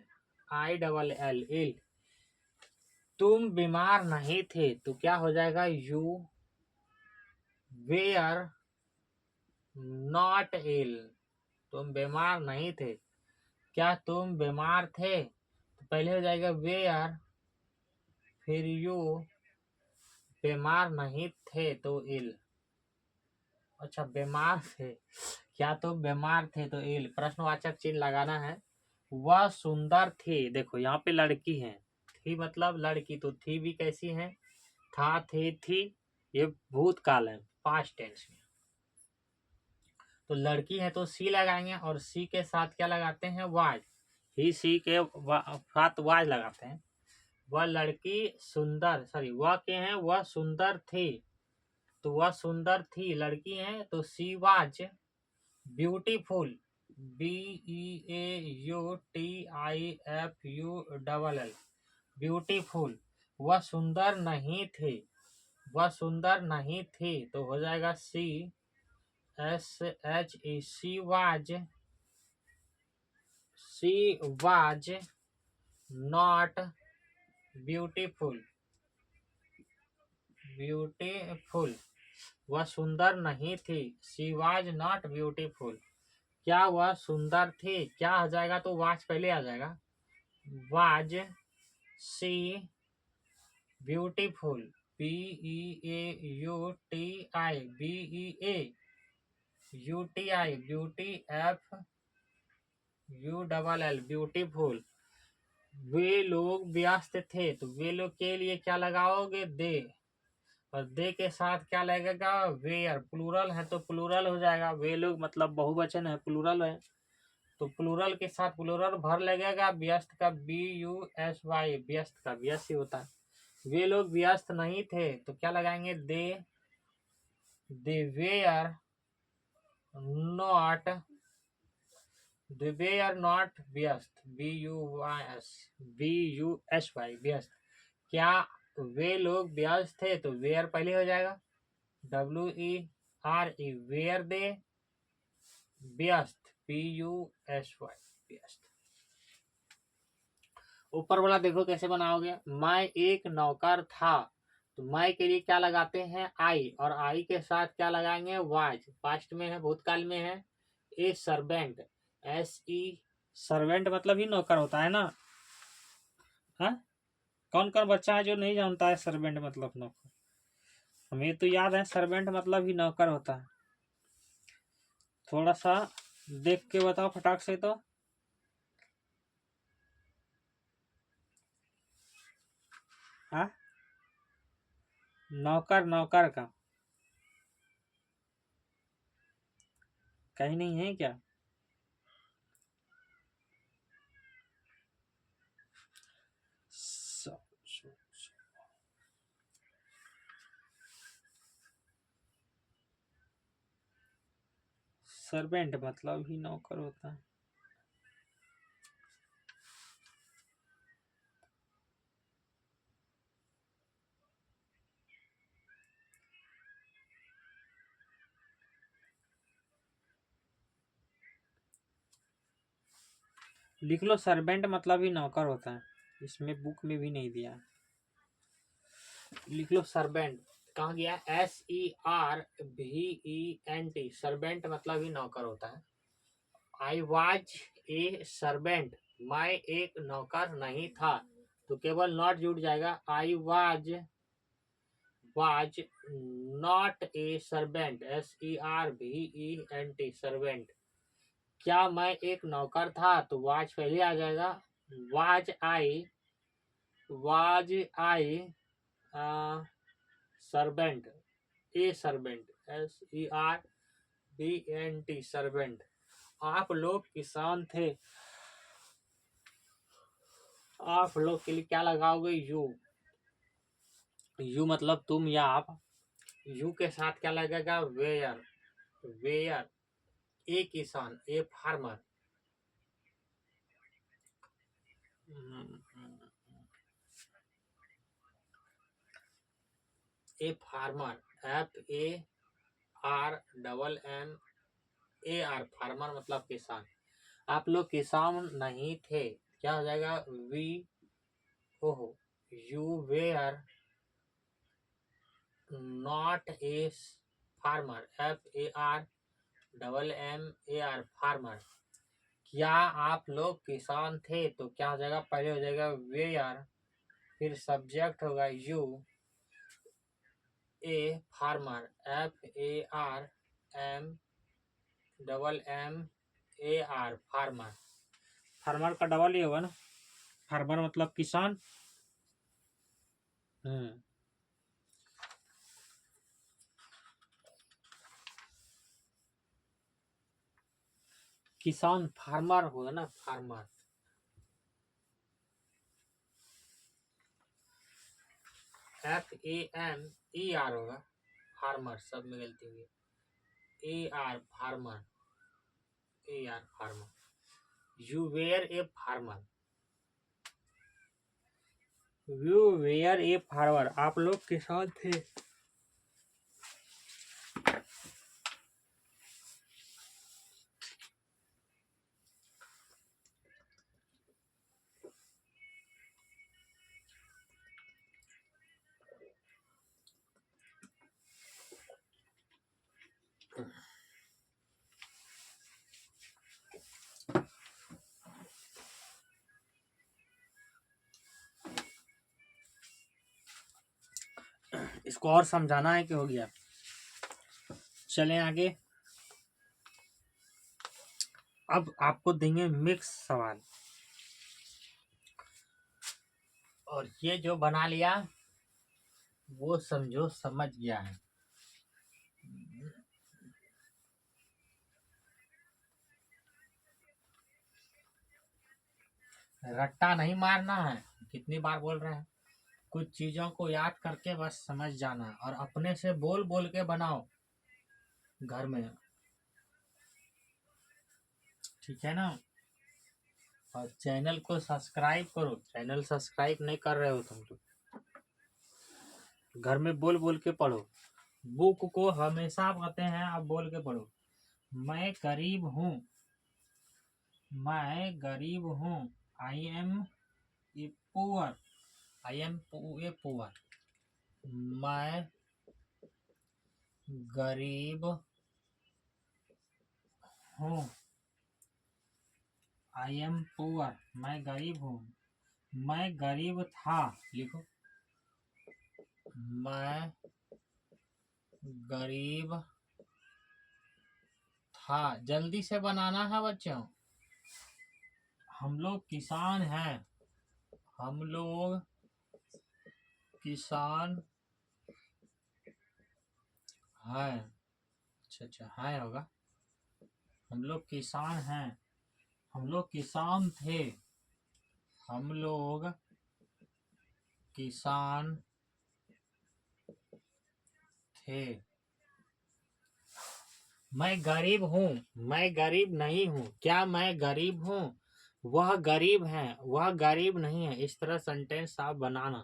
ILL, इल। तुम बीमार नहीं थे, तो क्या हो जाएगा? यू वेयर नॉट इल, तुम बीमार नहीं थे। क्या तुम बीमार थे? तो पहले हो जाएगा वेयर, फिर यू, बीमार नहीं थे तो इल। अच्छा, बीमार थे, क्या तुम बीमार थे तो इल, प्रश्नवाचक चिन्ह लगाना है। वह सुंदर थी, देखो यहाँ पे लड़की है, थी मतलब लड़की, तो थी भी कैसी है? था, थे, थी, ये भूतकाल है, पास्ट टेंस में। तो लड़की है तो सी लगाएंगे, और सी के साथ क्या लगाते हैं? वाज। ही सी के साथ वाज लगाते हैं। वह लड़की सुंदर, सॉरी वह क्या है, वह सुंदर थी, तो वह सुंदर थी लड़की है, तो she was beautiful, BEAUTIFULL, beautiful. वह सुंदर नहीं थी, वह सुंदर नहीं थी, तो हो जाएगा SHE, she was not beautiful, beautiful. वह सुंदर नहीं थी, शी वाज नॉट ब्यूटीफुल। क्या वह सुंदर थी, क्या आ जाएगा, तो वाज पहले आ जाएगा, was she beautiful, BEAUTI beauty, FULL beautiful. वे लोग व्यस्त थे, तो वे लोग के लिए क्या लगाओगे, दे, और दे के साथ क्या लगेगा, वेयर, प्लूरल है तो प्लूरल हो जाएगा, वे लोग मतलब बहुवचन है, प्लूरल है, तो प्लूरल के साथ प्लूरल भर लगेगा, व्यस्त का BUSY, व्यस्त का व्यस्त ही होता है। वे लोग व्यस्त नहीं थे, तो क्या लगाएंगे, they were not, they were not व्यस्त, BUSY व्यस्त। क्या वे लोग व्यस्त थे, तो वेयर पहले हो जाएगा, WERE वेयर, दे व्यस्त, PUSY व्यस्त। ऊपर वाला देखो कैसे बनाओगे, मैं एक नौकर था, तो मैं के लिए क्या लगाते हैं, आई, और आई के साथ क्या लगाएंगे, वाज, पास्ट में है, भूतकाल में है, ए सर्वेंट, SE, सर्वेंट मतलब ही नौकर होता है ना। हाँ, कौन कौन बच्चा है जो नहीं जानता है सर्वेंट मतलब नौकर, हमें तो याद है सर्वेंट मतलब ही नौकर होता है। थोड़ा सा देख के बताओ फटाक से, तो हाँ, नौकर, नौकर का कहीं नहीं है क्या, सर्वेंट मतलब ही नौकर होता है। लिख लो सर्वेंट मतलब ही नौकर होता है, इसमें बुक में भी नहीं दिया, लिख लो सर्वेंट, कहाँ गया, SERVENT, सर्वेंट मतलब ही नौकर होता है। आई वॉज ए सर्वेंट, मैं एक नौकर नहीं था, तो केवल नॉट जुड़ जाएगा, I was not a servant, SERVENT servant. क्या मैं एक नौकर था, तो वाज पहले आ जाएगा, was I servant, A servant, SERVENT servant. आप लोग किसान थे, आप लोग के लिए क्या लगाओगे, यू मतलब तुम या आप, यू के साथ क्या लगेगा, वेयर, वेयर, ए किसान, a farmer, A farmer, FARMMAR, farmer मतलब किसान। आप लोग किसान नहीं थे, क्या हो जाएगा, ओहो, you were not a farmer, FARMMAR farmer. क्या आप लोग किसान थे, तो क्या हो जाएगा, पहले हो जाएगा वेयर, फिर सब्जेक्ट होगा you, A farmer, FARMMAR farmer. Farmer का डबल ही होगा ना, फार्मर मतलब किसान। किसान फार्मर होगा ना, फार्मर। FAMER होगा, फार्मर, सब में गलती हुई है। AR farmer, AR farmer. You were a farmer, you were a farmer, आप लोग किसान थे। इसको और समझाना है कि हो गया। चलें आगे। अब आपको देंगे मिक्स सवाल, और ये जो बना लिया वो समझो समझ गया है। रट्टा नहीं मारना है, कितनी बार बोल रहे हैं। कुछ चीजों को याद करके बस समझ जाना, और अपने से बोल बोल के बनाओ घर में, ठीक है ना। और चैनल को सब्सक्राइब करो, चैनल सब्सक्राइब नहीं कर रहे हो तुम तो। घर में बोल बोल के पढ़ो, बुक को हमेशा कहते हैं आप बोल के पढ़ो। मैं गरीब हूँ, मैं गरीब हूँ, I am a poor, I am a poor, मैं गरीब हूँ, आई एम पुअर, मैं गरीब हूँ। मैं गरीब था, लिखो, मैं गरीब था। जल्दी से बनाना है बच्चों। हम लोग किसान हैं, हम लोग किसान हैं, अच्छा है होगा। हम लोग किसान हैं, हम लोग किसान थे, हम लोग किसान थे। मैं गरीब हूँ, मैं गरीब नहीं हूँ, क्या मैं गरीब हूँ? वह गरीब है, वह गरीब नहीं है। इस तरह सेंटेंस आप बनाना।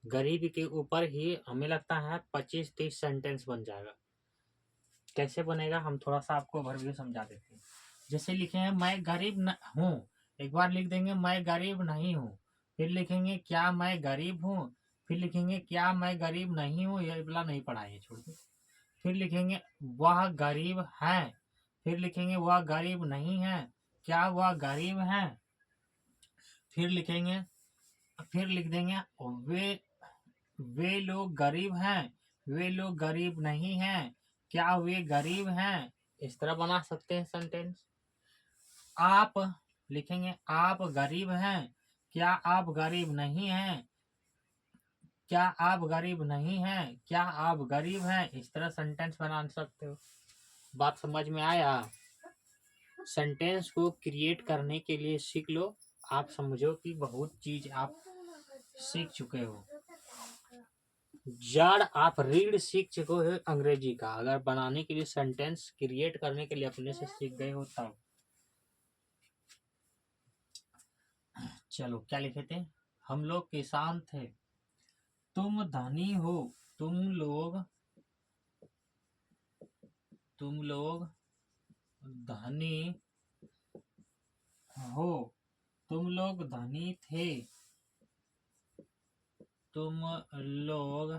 गरीब के ऊपर ही हमें लगता है 25-30 सेंटेंस बन जाएगा। कैसे बनेगा हम थोड़ा सा आपको ओवरव्यू समझा देते हैं। जैसे लिखे हैं मैं गरीब हूँ, एक बार लिख देंगे मैं गरीब नहीं हूँ, फिर लिखेंगे क्या मैं गरीब हूँ, फिर लिखेंगे क्या मैं गरीब नहीं हूँ, ये वाला नहीं पढ़ाएंगे, छोड़ दो। फिर लिखेंगे वह गरीब है, फिर लिखेंगे वह गरीब नहीं है, क्या वह गरीब है, फिर लिखेंगे, फिर लिख देंगे वे लोग गरीब हैं, वे लोग गरीब नहीं हैं, क्या वे गरीब हैं। इस तरह बना सकते हैं सेंटेंस। आप लिखेंगे आप गरीब हैं, क्या आप गरीब नहीं हैं, क्या आप गरीब नहीं हैं, क्या आप गरीब हैं। इस तरह सेंटेंस बना सकते हो। बात समझ में आया? सेंटेंस को क्रिएट करने के लिए सीख लो। आप समझो कि बहुत चीज आप सीख चुके हो। जड़ आप रीड सीख चुके हो अंग्रेजी का, अगर बनाने के लिए सेंटेंस क्रिएट करने के लिए अपने से सीख गए हो तब। चलो क्या लिखे थे? हम लोग किसान थे, तुम धनी हो, तुम लोग धनी हो, तुम लोग धनी थे, तुम लोग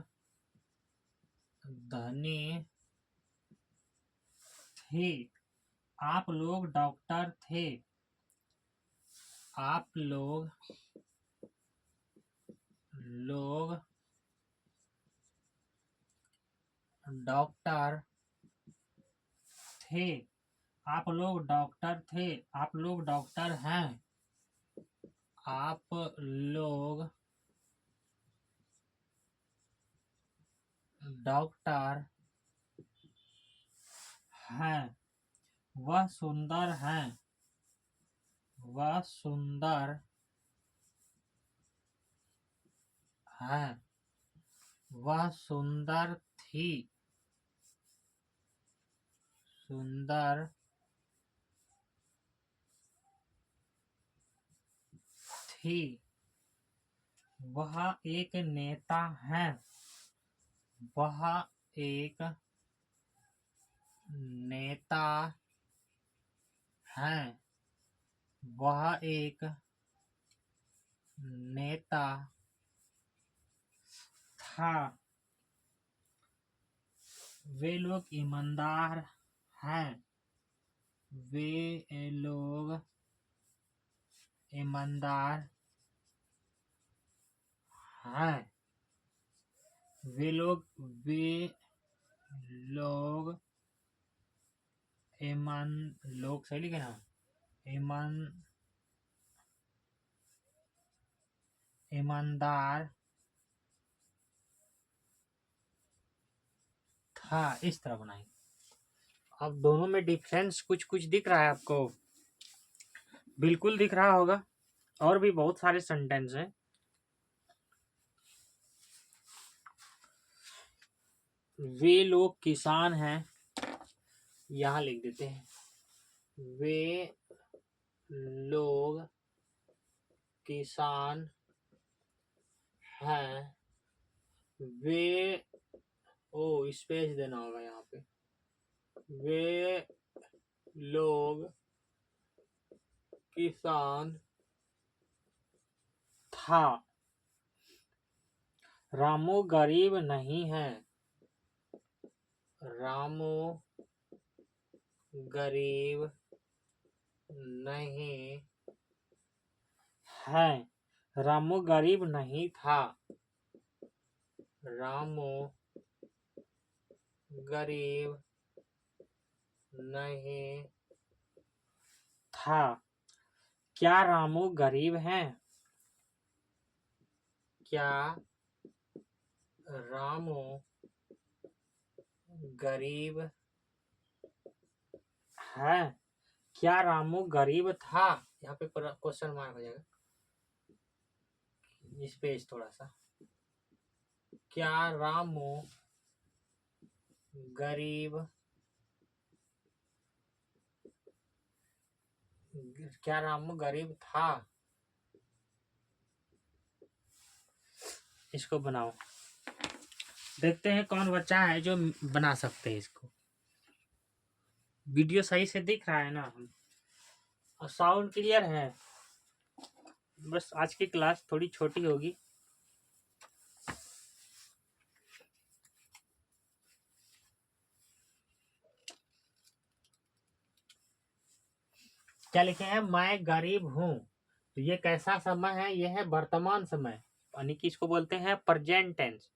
धनी थे। आप लोग डॉक्टर थे, आप लोग डॉक्टर थे, आप लोग डॉक्टर थे, आप लोग डॉक्टर हैं, आप लोग डॉक्टर हैं। वह सुंदर हैं, वह सुंदर हैं, वह सुंदर थी, सुंदर थी। वह एक नेता है, वह एक नेता है। वह एक नेता था। वे लोग ईमानदार हैं, वे लोग ईमानदार हैं। वे लोग ईमान लोग सही लिखे ना, ईमानदार था। इस तरह बनाएंगे। अब दोनों में डिफरेंस कुछ कुछ दिख रहा है आपको? बिल्कुल दिख रहा होगा। और भी बहुत सारे सेंटेंस हैं। वे लोग किसान हैं, यहाँ लिख देते हैं। वे लोग किसान हैं। वे स्पेस देना होगा यहाँ पे। वे लोग किसान था। रामू गरीब नहीं है, रामू गरीब नहीं है। रामू गरीब नहीं था, रामू गरीब नहीं था। क्या रामू गरीब है? क्या रामू गरीब है? क्या रामू गरीब था? यहाँ पे क्वेश्चन मार्क हो जाएगा, इस पेज थोड़ा सा। क्या रामू गरीब क्या रामू गरीब था? इसको बनाओ। देखते हैं कौन बच्चा है जो बना सकते हैं इसको। वीडियो सही से दिख रहा है ना, और साउंड क्लियर है? बस आज की क्लास थोड़ी छोटी होगी। क्या लिखे हैं? मैं गरीब हूँ। तो ये कैसा समय है? ये है वर्तमान समय, यानी कि इसको बोलते हैं प्रेजेंट टेंस।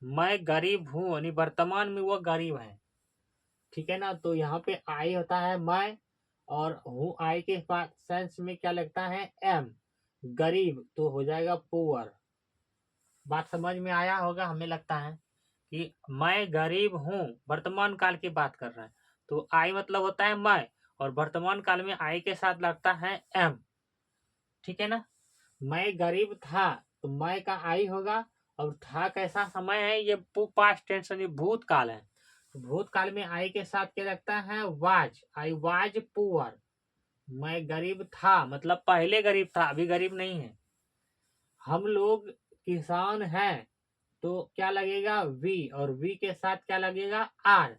मैं गरीब हूँ यानी वर्तमान में वो गरीब है। ठीक है ना? तो यहाँ पे आई होता है मैं, और हूँ आई के सेंस में क्या लगता है? एम। गरीब तो हो जाएगा पुअर। बात समझ में आया होगा हमें लगता है कि मैं गरीब हूँ, वर्तमान काल की बात कर रहे हैं। तो आई मतलब होता है मैं, और वर्तमान काल में आई के साथ लगता है एम। ठीक है ना? मैं गरीब था, तो मैं का आई होगा। और था कैसा समय है? ये पास्ट टेंस यानी भूतकाल है। तो भूतकाल में आई के साथ क्या लगता है? वाज। I was poor. मैं गरीब था मतलब पहले गरीब था, अभी गरीब नहीं है। हम लोग किसान हैं, तो क्या लगेगा? वी, और वी के साथ क्या लगेगा? आर।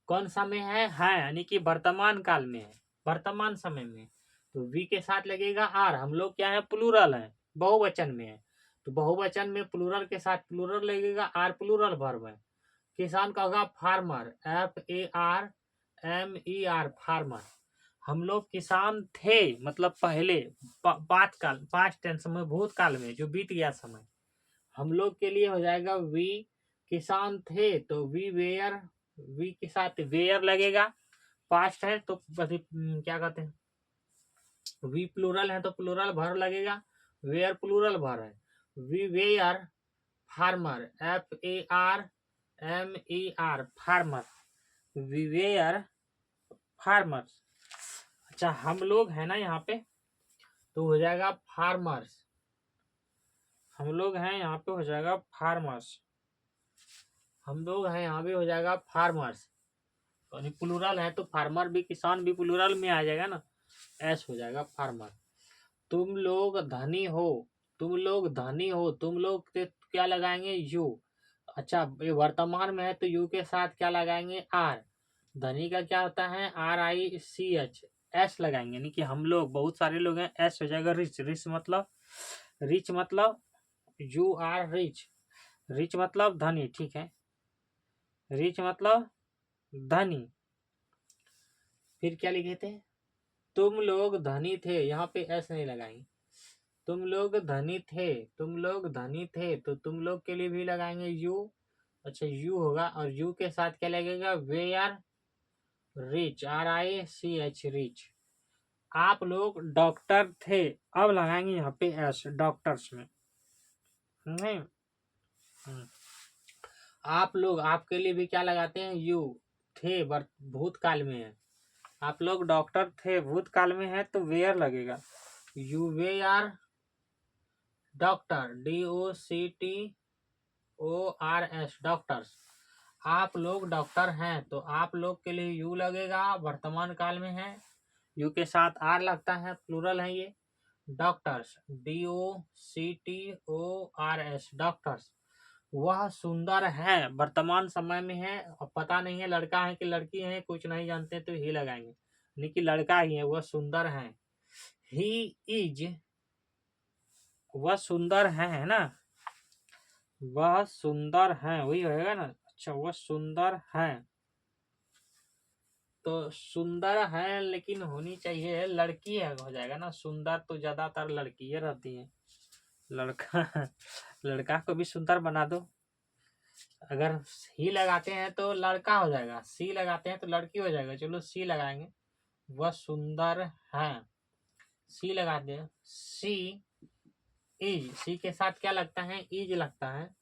कौन सा में है? यानी कि वर्तमान काल में है, वर्तमान समय में। तो वी के साथ लगेगा आर। हम लोग क्या है? प्लूरल है, बहुवचन में है। तो बहुवचन में प्लूरल के साथ प्लूरल लगेगा, आर प्लूरल वर्ब है। किसान का होगा फार्मर, FARMER, फार्मर। हम लोग किसान थे मतलब पहले, बात काल, पास्ट टेंस में, भूतकाल में जो बीत गया समय। हम लोग के लिए हो जाएगा वी। किसान थे तो वी वेयर, वी के साथ वेयर लगेगा। पास्ट है तो क्या कहते हैं? वी प्लूरल है तो प्लूरल भर लगेगा। वेयर प्लूरल भर है। We were farmer, FARMER, farmer. We were farmers. अच्छा, हम लोग है ना यहाँ पे, तो हो जाएगा फार्मर्स। हम लोग हैं यहाँ पे, हो जाएगा फार्मर्स। हम लोग हैं, यहाँ भी हो जाएगा फार्मर्स, यानी प्लूरल है तो फार्मर भी, किसान भी प्लूरल में आ जाएगा ना, एस हो जाएगा फार्मर। तुम लोग धनी हो, तुम लोग धनी हो, तुम लोग के क्या लगाएंगे, यू। अच्छा, ये वर्तमान में है तो यू के साथ क्या लगाएंगे, आर। धनी का क्या होता है, RICH, एस लगाएंगे, यानी कि हम लोग बहुत सारे लोग हैं, एस हो जाएगा रिच। रिच मतलब यू आर रिच, रिच मतलब धनी, ठीक है, रिच मतलब धनी। फिर क्या लिखे थे, तुम लोग धनी थे, यहाँ पे एस नहीं लगाएंगे, तुम लोग धनी थे, तुम लोग धनी थे, तो तुम लोग के लिए भी लगाएंगे यू। अच्छा, यू होगा, और यू के साथ क्या लगेगा, वे आर रिच, RICH रिच। आप लोग डॉक्टर थे, अब लगाएंगे यहाँ पे एस, डॉक्टर्स में नहीं। आप लोग, आपके लिए भी क्या लगाते हैं, यू। थे भूतकाल में है, आप लोग डॉक्टर थे, भूतकाल में है तो वेयर लगेगा, you we are doctor, DOCTORS doctors. आप लोग डॉक्टर हैं तो आप लोग के लिए यू लगेगा, वर्तमान काल में है, यू के साथ आर लगता है, प्लूरल है ये, डॉक्टर्स, DOCTORS डॉक्टर्स। वह सुंदर है, वर्तमान समय में है, और पता नहीं है लड़का है कि लड़की है, कुछ नहीं जानते तो ही लगाएंगे, लेकिन लड़का ही है, वह सुंदर है। ही इज, वह सुंदर है ना, वह सुंदर है, वही होएगा ना। अच्छा, वह सुंदर है, तो सुंदर है लेकिन होनी चाहिए लड़की है, हो जाएगा ना, सुंदर तो ज्यादातर लड़की है रहती है, लड़का लड़का को भी सुंदर बना दो। अगर ही लगाते हैं तो लड़का हो जाएगा, सी लगाते हैं तो लड़की हो जाएगा, चलो सी लगाएंगे, वह सुंदर है, सी लगाते हैं। सी इज, सी के साथ क्या लगता है, इज लगता है,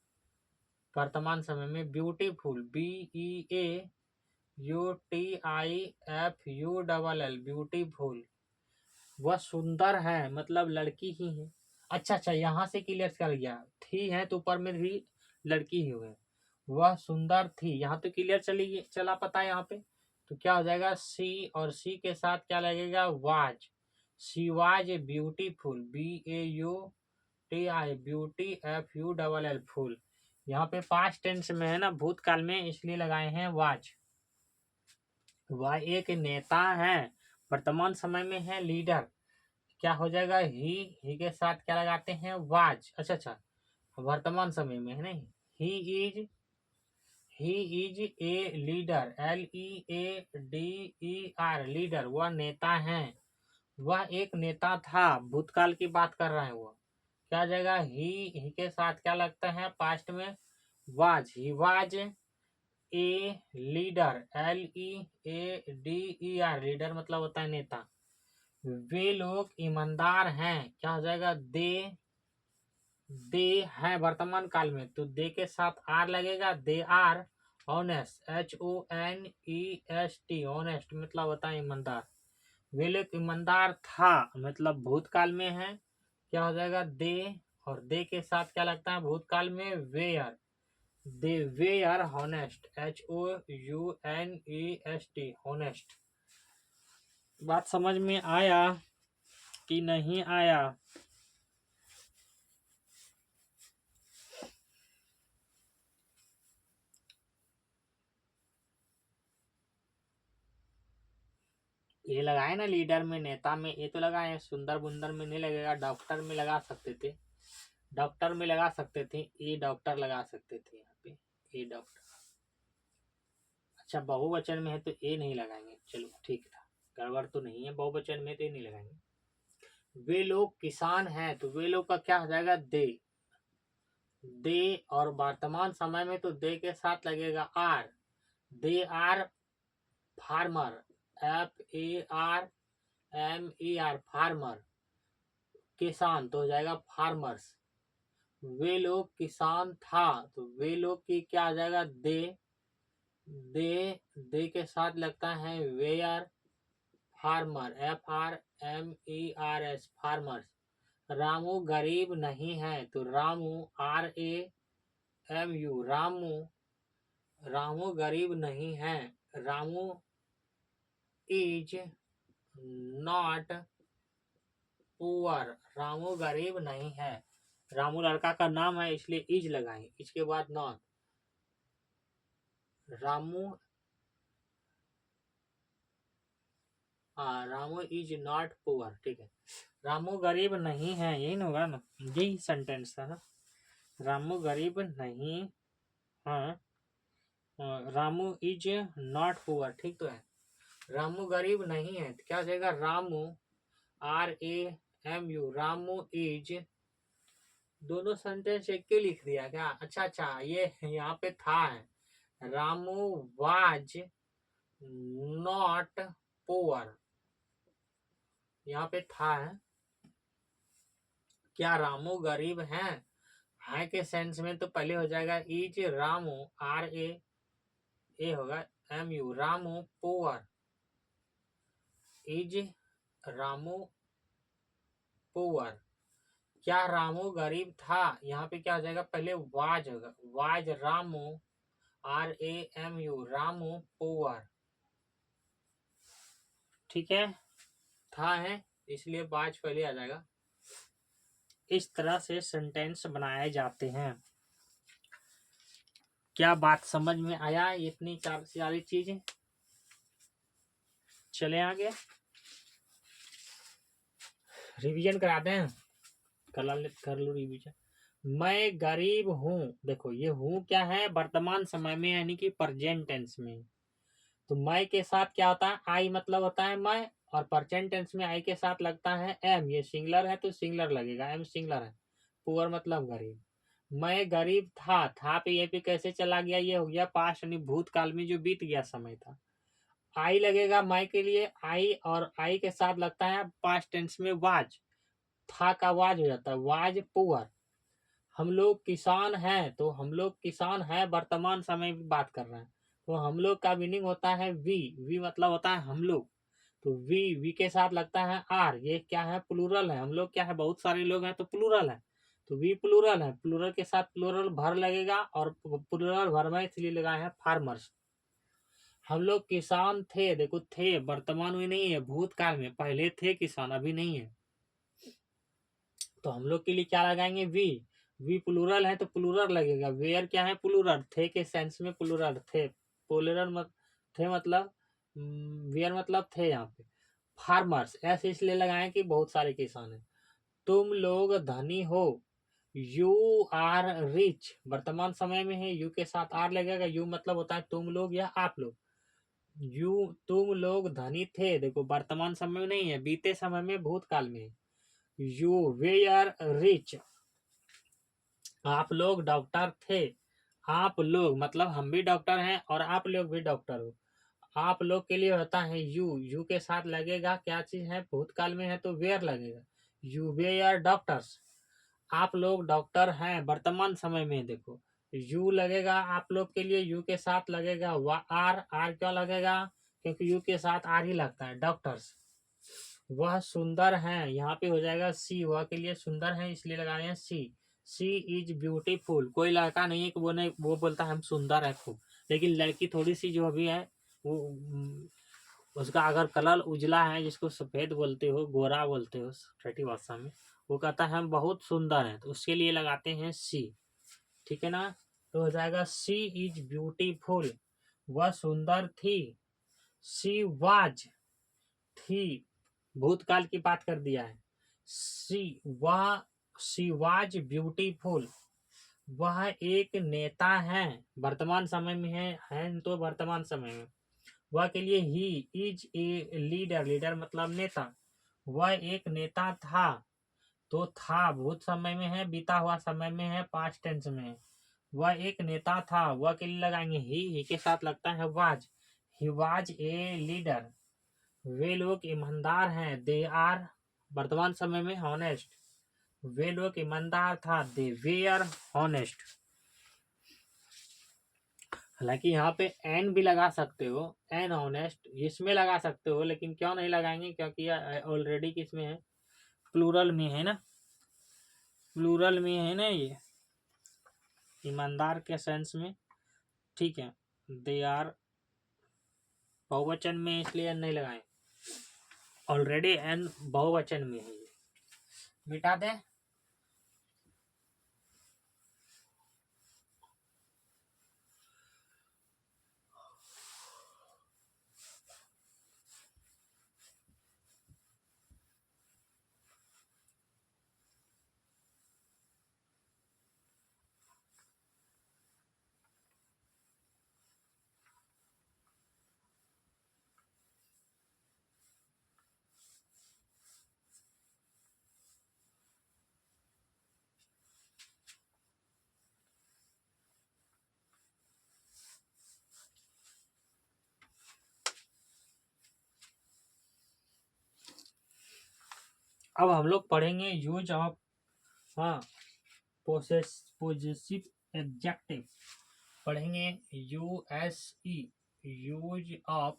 वर्तमान समय में ब्यूटीफुल, BEAUTIFULL ब्यूटीफुल। वह सुंदर है मतलब लड़की ही है। अच्छा, यहाँ से क्लियर कर गया, थी है तो ऊपर में भी लड़की ही हुए, वह सुंदर थी, यहाँ तो क्लियर चला पता है यहाँ पे, तो क्या हो जाएगा, सी, और सी के साथ क्या लगेगा, was. She was beautiful, BAUTI BEAUTIFULL full. यहाँ पे पास्ट टेंस में है ना, भूतकाल में, इसलिए लगाए हैं वाज। वह एक नेता है, वर्तमान समय में है लीडर, क्या हो जाएगा, ही के साथ क्या लगाते हैं, वाज। अच्छा, वर्तमान समय में है नहीं, he is a leader, LEADER leader, वह नेता है, वह एक नेता था, भूतकाल की बात कर रहे हैं, वो क्या हो जाएगा, ही के साथ क्या लगता है, पास्ट में was, he was a leader, LEADER leader मतलब होता है नेता। वे लोग ईमानदार हैं, क्या हो जाएगा, दे है वर्तमान काल में, तो दे के साथ आर लगेगा, they are honest, HONEST honest मतलब होता है ईमानदार। वे लोग ईमानदार था मतलब भूतकाल में है, क्या हो जाएगा, दे, और दे के साथ क्या लगता है भूतकाल में, were, they were honest, HOUNEST honest. बात समझ में आया कि नहीं आया, ये लगाए ना, लीडर में, नेता में, ये तो लगाए, सुंदर बुंदर में नहीं लगेगा, डॉक्टर में लगा सकते थे, डॉक्टर में लगा सकते थे, ये डॉक्टर लगा सकते थे यहाँ पे, ये डॉक्टर। अच्छा, बहुवचन में है तो ये नहीं लगाएंगे, चलो ठीक था, गड़बड़ तो नहीं है, बहुवचन में तो ये नहीं लगाएंगे। वे लोग किसान हैं तो वे लोग का क्या हो जाएगा, दे, और वर्तमान समय में तो दे के साथ लगेगा are, they are farmer, FARMER farmer, किसान तो हो जाएगा फार्मर्स। वे लोग किसान था तो वे लोग की क्या आ जाएगा, दे के साथ लगता है were farmer, FRMERS farmers. Ramu गरीब नहीं है तो रामू RAMU MU रामू, रामू गरीब नहीं है। Ramu is not poor, Ramu गरीब नहीं है। रामू लड़का का नाम है इसलिए इज लगाएंगे, इसके बाद नॉट। रामू, हाँ रामू इज नॉट पुअर, ठीक है। रामू गरीब नहीं है, यही ना होगा ना, यही सेंटेंस था ना। रामू गरीब नहीं, हाँ रामू इज नॉट पुअर, ठीक तो है। रामू गरीब नहीं है तो क्या हो जाएगा, रामू RAMU, रामू इज, दोनों सेंटेंस एक के लिख दिया क्या? अच्छा अच्छा, ये यहाँ पे था है, रामू वाज नॉट पुअर, यहाँ पे था है। क्या रामू गरीब है के सेंस में तो पहले हो जाएगा इज रामू, RA होगा MU, Ramu poor, is Ramu poor. क्या रामू गरीब था, यहाँ पे क्या हो जाएगा, पहले वाज होगा, was Ramu RAMU, Ramu poor, ठीक है। था है इसलिए वाज पहले आ जाएगा। इस तरह से सेंटेंस बनाए जाते हैं। क्या बात समझ में आया? इतनी सारी चीजें, चले आगे रिवीजन करा दें, कर लो रिवीजन। मैं गरीब हूँ, देखो ये हूँ क्या है, वर्तमान समय में यानी कि प्रेजेंट टेंस में। तो मैं के साथ क्या होता है, आई मतलब होता है मैं, और प्रेजेंट टेंस में आई के साथ लगता है एम, ये सिंगलर है तो सिंगलर लगेगा, एम सिंगलर है। पुअर मतलब गरीब। मैं गरीब था पे ये पे कैसे चला गया, ये हो गया पास्ट यानी भूतकाल में जो बीत गया समय था। आई लगेगा मैं के लिए, आई और आई के साथ लगता है पास्ट टेंस में वाज, था का वाज हो जाता है, वाज पुअर। हम लोग किसान हैं, तो हम लोग किसान हैं वर्तमान समय की बात कर रहे हैं, तो हम लोग का मीनिंग होता है वी मतलब होता है हम लोग। तो वी के साथ लगता है आर, ये क्या है, प्लूरल है, हम लोग क्या है, बहुत सारे लोग हैं तो प्लूरल है, तो वी प्लूरल है, प्लूरल के साथ प्लूरल भर लगेगा, और प्लूरल भर में इसलिए लगाए हैं फार्मर्स। हम लोग किसान थे, देखो थे वर्तमान में नहीं है, भूतकाल में, पहले थे किसान अभी नहीं है, तो हम लोग के लिए क्या लगाएंगे, वी प्लूरल है तो प्लूरल लगेगा। वेयर क्या है, प्लूरल, थे के सेंस में प्लूरल थे, प्लूरल थे मतलब वेयर मतलब थे यहाँ पे। फार्मर्स ऐसे इसलिए लगाए कि बहुत सारे किसान हैं। तुम लोग धनी हो, यू आर रिच, वर्तमान समय में है, यू के साथ आर लगेगा, यू मतलब होता है तुम लोग या आप लोग। यू तुम लोग धनी थे, देखो वर्तमान समय में नहीं है, बीते समय में भूतकाल में है। यू वेयर रिच, आप लोग डॉक्टर थे, आप लोग मतलब हम भी डॉक्टर हैं और आप लोग भी डॉक्टर हो। आप लोग के लिए होता है यू के साथ लगेगा क्या चीज है, भूतकाल में है तो वेयर लगेगा, यू वेयर डॉक्टर्स, आप लोग डॉक्टर हैं वर्तमान समय में। देखो यू लगेगा आप लोग के लिए, यू के साथ लगेगा आर क्यों लगेगा, क्योंकि यू के साथ आर ही लगता है, डॉक्टर्स। वह सुंदर है, यहाँ पे हो जाएगा सी, वह के लिए सुंदर है इसलिए लगाए हैं सी इज ब्यूटीफुल। कोई लड़का नहीं है कि वो नहीं, वो बोलता है हम सुंदर है खूब, लेकिन लड़की थोड़ी सी जो अभी है वो उसका अगर कलर उजला है, जिसको सफेद बोलते हो, गोरा बोलते हो ठेठी भाषा में, वो कहता है हम बहुत सुंदर हैं, तो उसके लिए लगाते हैं सी, ठीक है ना। तो हो जाएगा सी इज ब्यूटीफुल, वह सुंदर थी। सी वाज, थी, भूतकाल की बात कर दिया है। सी वाज ब्यूटीफुल, वह एक नेता है, वर्तमान समय में है तो वर्तमान समय में। वह के लिए he is a leader, leader मतलब नेता, वह एक नेता था, तो था भूत समय में है, बीता हुआ समय में है, पास्ट टेंस में है। वह एक नेता था, वह के लिए लगाएंगे ही के साथ लगता है was, he was a leader. वे लोग ईमानदार हैं, दे आर वर्तमान समय में हॉनेस्ट, वे लोग ईमानदार था, दे वेयर हॉनेस्ट। हालांकि यहाँ पे एन भी लगा सकते हो, एन ऑनेस्ट इसमें लगा सकते हो, लेकिन क्यों नहीं लगाएंगे, क्योंकि ऑलरेडी किसमें है, प्लूरल में है ना, प्लूरल में है ना ये, ईमानदार के सेंस में, ठीक है। दे आर बहुवचन में इसलिए एन नहीं लगाए, ऑलरेडी एन बहुवचन में है, मिटा दे। अब हम लोग पढ़ेंगे यूज ऑफ, हाँ, पोजेसिव एडजेक्टिव पढ़ेंगे। यूएसई, यूज ऑफ,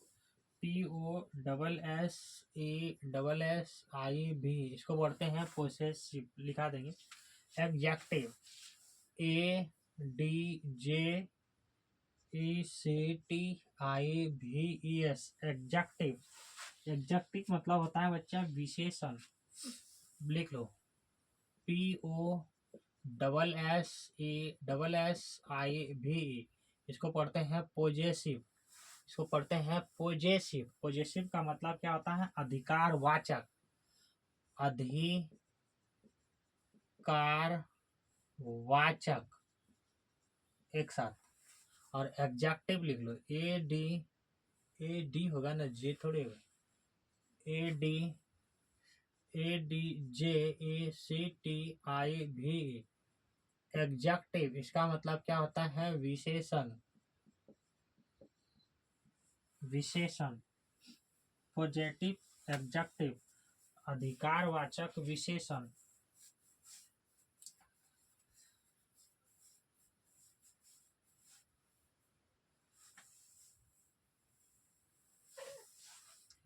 POSSESSIV, इसको पढ़ते हैं पोसेसिव, लिखा देंगे। Adjective, ADJECTIVES, adjective. एडजेक्टिव मतलब होता है बच्चा विशेषण, लिख लो। POSSESSIV, इसको पढ़ते हैं पोजेसिव, इसको पढ़ते हैं पोजेसिव। पोजेसिव का मतलब क्या होता है? अधिकार वाचक, अधिकार वाचक एक साथ। और एडजेक्टिव लिख लो, AD होगा ना, जे थोड़े होगा, ADJECTIV, एडजेक्टिव, इसका मतलब क्या होता है? विशेषण, विशेषण। पॉजिटिव एडजेक्टिव, अधिकारवाचक विशेषण।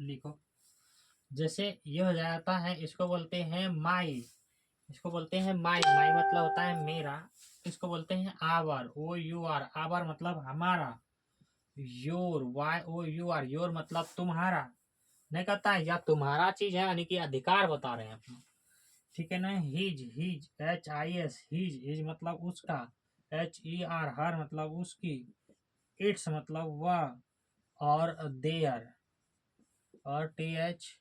लिखो, जैसे ये हो जाता है, इसको बोलते हैं माई, इसको बोलते हैं माई, माई मतलब होता है मेरा, इसको बोलते हैं आवर, OUR, आवर मतलब हमारा। योर, YOUR, योर मतलब तुम्हारा, नहीं कहता है या तुम्हारा चीज है, यानी कि अधिकार बता रहे हैं अपना, ठीक है ना। हिज, HIS, हिज मतलब उसका, HER, हर मतलब उसकी, इट्स मतलब वह, और देयर, और THEIR,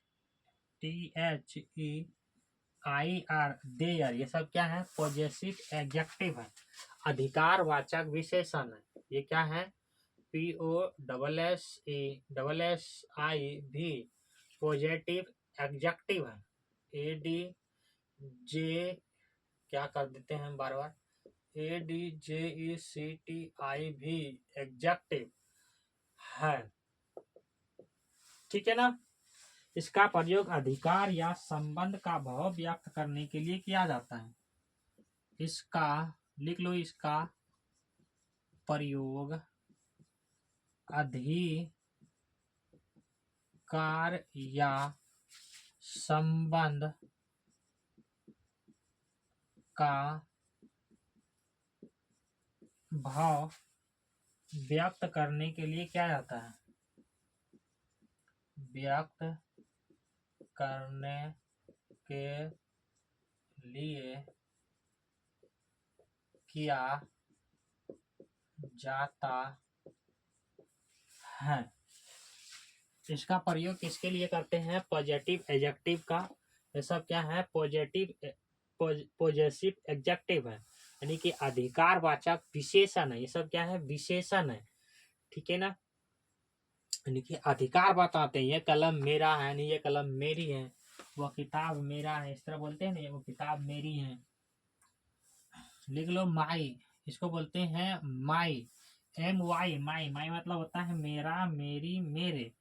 देयर, ये सब क्या है? पॉजेसिव एडजेक्टिव है, अधिकार वाचक विशेषण है। ये क्या है? POSSESSIV, पॉजिटिव एडजेक्टिव है। ADJ, क्या कर देते हैं हम बार बार, ADJECTIV, एडजेक्टिव है, ठीक है ना। इसका प्रयोग अधिकार या संबंध का भाव व्यक्त करने के लिए किया जाता है। इसका, लिख लो, इसका प्रयोग अधिकार या संबंध का भाव व्यक्त करने के लिए क्या जाता है? व्यक्त करने के लिए किया जाता है। इसका प्रयोग किसके लिए करते हैं? पॉजिटिव एडजेक्टिव का, ये सब क्या है? पॉजिटिव, पॉजेसिव एडजेक्टिव है, यानी कि अधिकारवाचक विशेषण है। ये सब क्या है? विशेषण है, ठीक है ना। यानी कि अधिकार बताते हैं, ये कलम मेरा है, नहीं ये कलम मेरी है, वो किताब मेरा है, इस तरह बोलते हैं ना, वो किताब मेरी है। लिख लो माई, इसको बोलते हैं माई, MY, माई, माई मतलब होता है मेरा, मेरी, मेरे।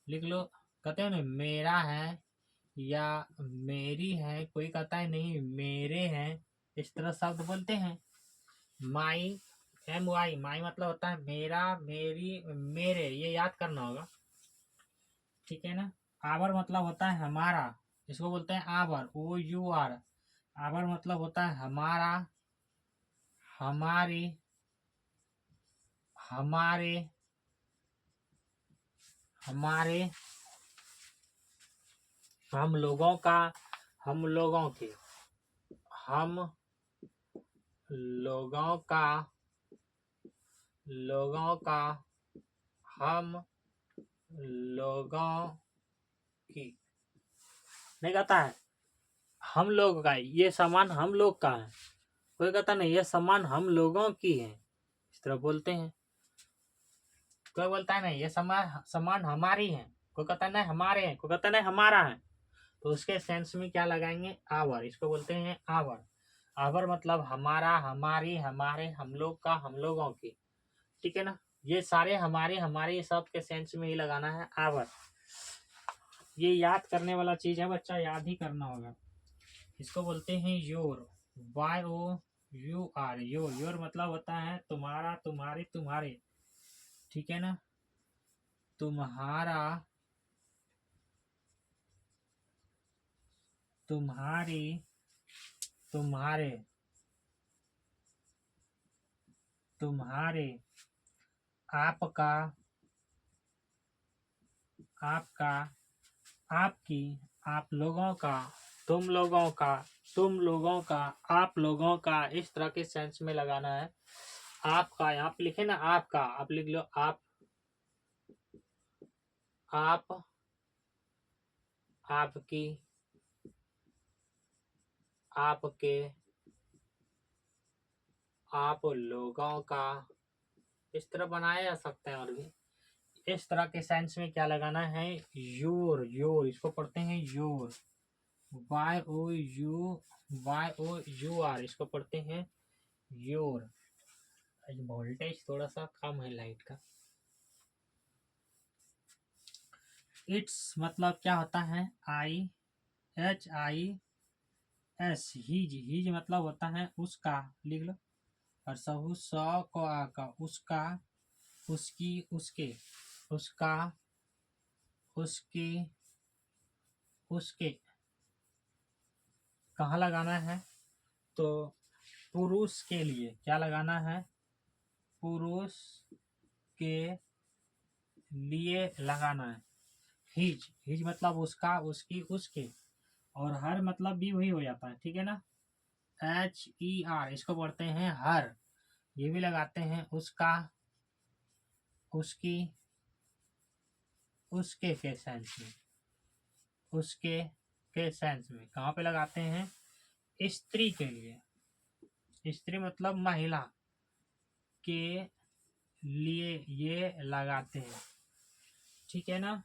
लिख लो, कहते हैं ना मेरा है या मेरी है, कोई कहता है नहीं मेरे हैं, इस तरह शब्द बोलते हैं। माई, MY, माई मतलब होता है मेरा, मेरी, मेरे, ये याद करना होगा, ठीक है ना। आवर मतलब होता है हमारा, इसको बोलते हैं आवर, OUR, आवर मतलब होता है हमारा, हमारी, हमारे, हमारे, हम लोगों का, हम लोगों के, हम लोगों का, लोगों का, हम लोगों की। नहीं कहता है हम लोग का, ये सामान हम लोग का है। कोई कहता नहीं ये सामान हम लोगों की है, इस तरह बोलते हैं। कोई बोलता है नहीं ये सामान सामान हमारी है, कोई कहता नहीं हमारे हैं, कोई कहता नहीं हमारा है। तो उसके सेंस में क्या लगाएंगे, आवर, इसको बोलते हैं आवर। आवर मतलब हमारा, हमारी, हमारे, हम लोग का, हम लोगों की। ठीक है ना, ये सारे हमारे हमारे सब के सेंस में ही लगाना है आवर। ये याद करने वाला चीज है बच्चा, याद ही करना होगा। इसको बोलते हैं योर, YOUR, योर। योर मतलब होता है तुम्हारा, तुम्हारी, तुम्हारे। ठीक है ना, तुम्हारा, तुम्हारी, तुम्हारे, तुम्हारे, आपका, आपका, आपकी, आप लोगों का, तुम लोगों का, तुम लोगों का, आप लोगों का, इस तरह के सेंस में लगाना है। आपका यहाँ पे लिखे ना, आपका, आप लिख लो आप, आप, आपकी, आपके, आप लोगों का, इस तरह बनाया जा सकते हैं। और भी इस तरह के सेंस में क्या लगाना है, योर, योर, इसको पढ़ते हैं योर, YOUR, इसको पढ़ते हैं योर। वोल्टेज थोड़ा सा कम है लाइट का। इट्स मतलब क्या होता है, HIS, हीज, हीज मतलब होता है उसका, लिख लो। और सहू स को आ का, उसका, उसकी, उसके, उसका, उसकी, उसके। कहाँ लगाना है, तो पुरुष के लिए क्या लगाना है, पुरुष के लिए लगाना है हिज। हिज मतलब उसका, उसकी, उसके। और हर मतलब भी वही हो जाता है। ठीक है ना, HER, इसको पढ़ते हैं हर। ये भी लगाते हैं उसका, उसकी, उसके के सेंस में, उसके के सेंस में। कहाँ पे लगाते हैं, स्त्री के लिए। स्त्री मतलब महिला के लिए ये लगाते हैं। ठीक है ना,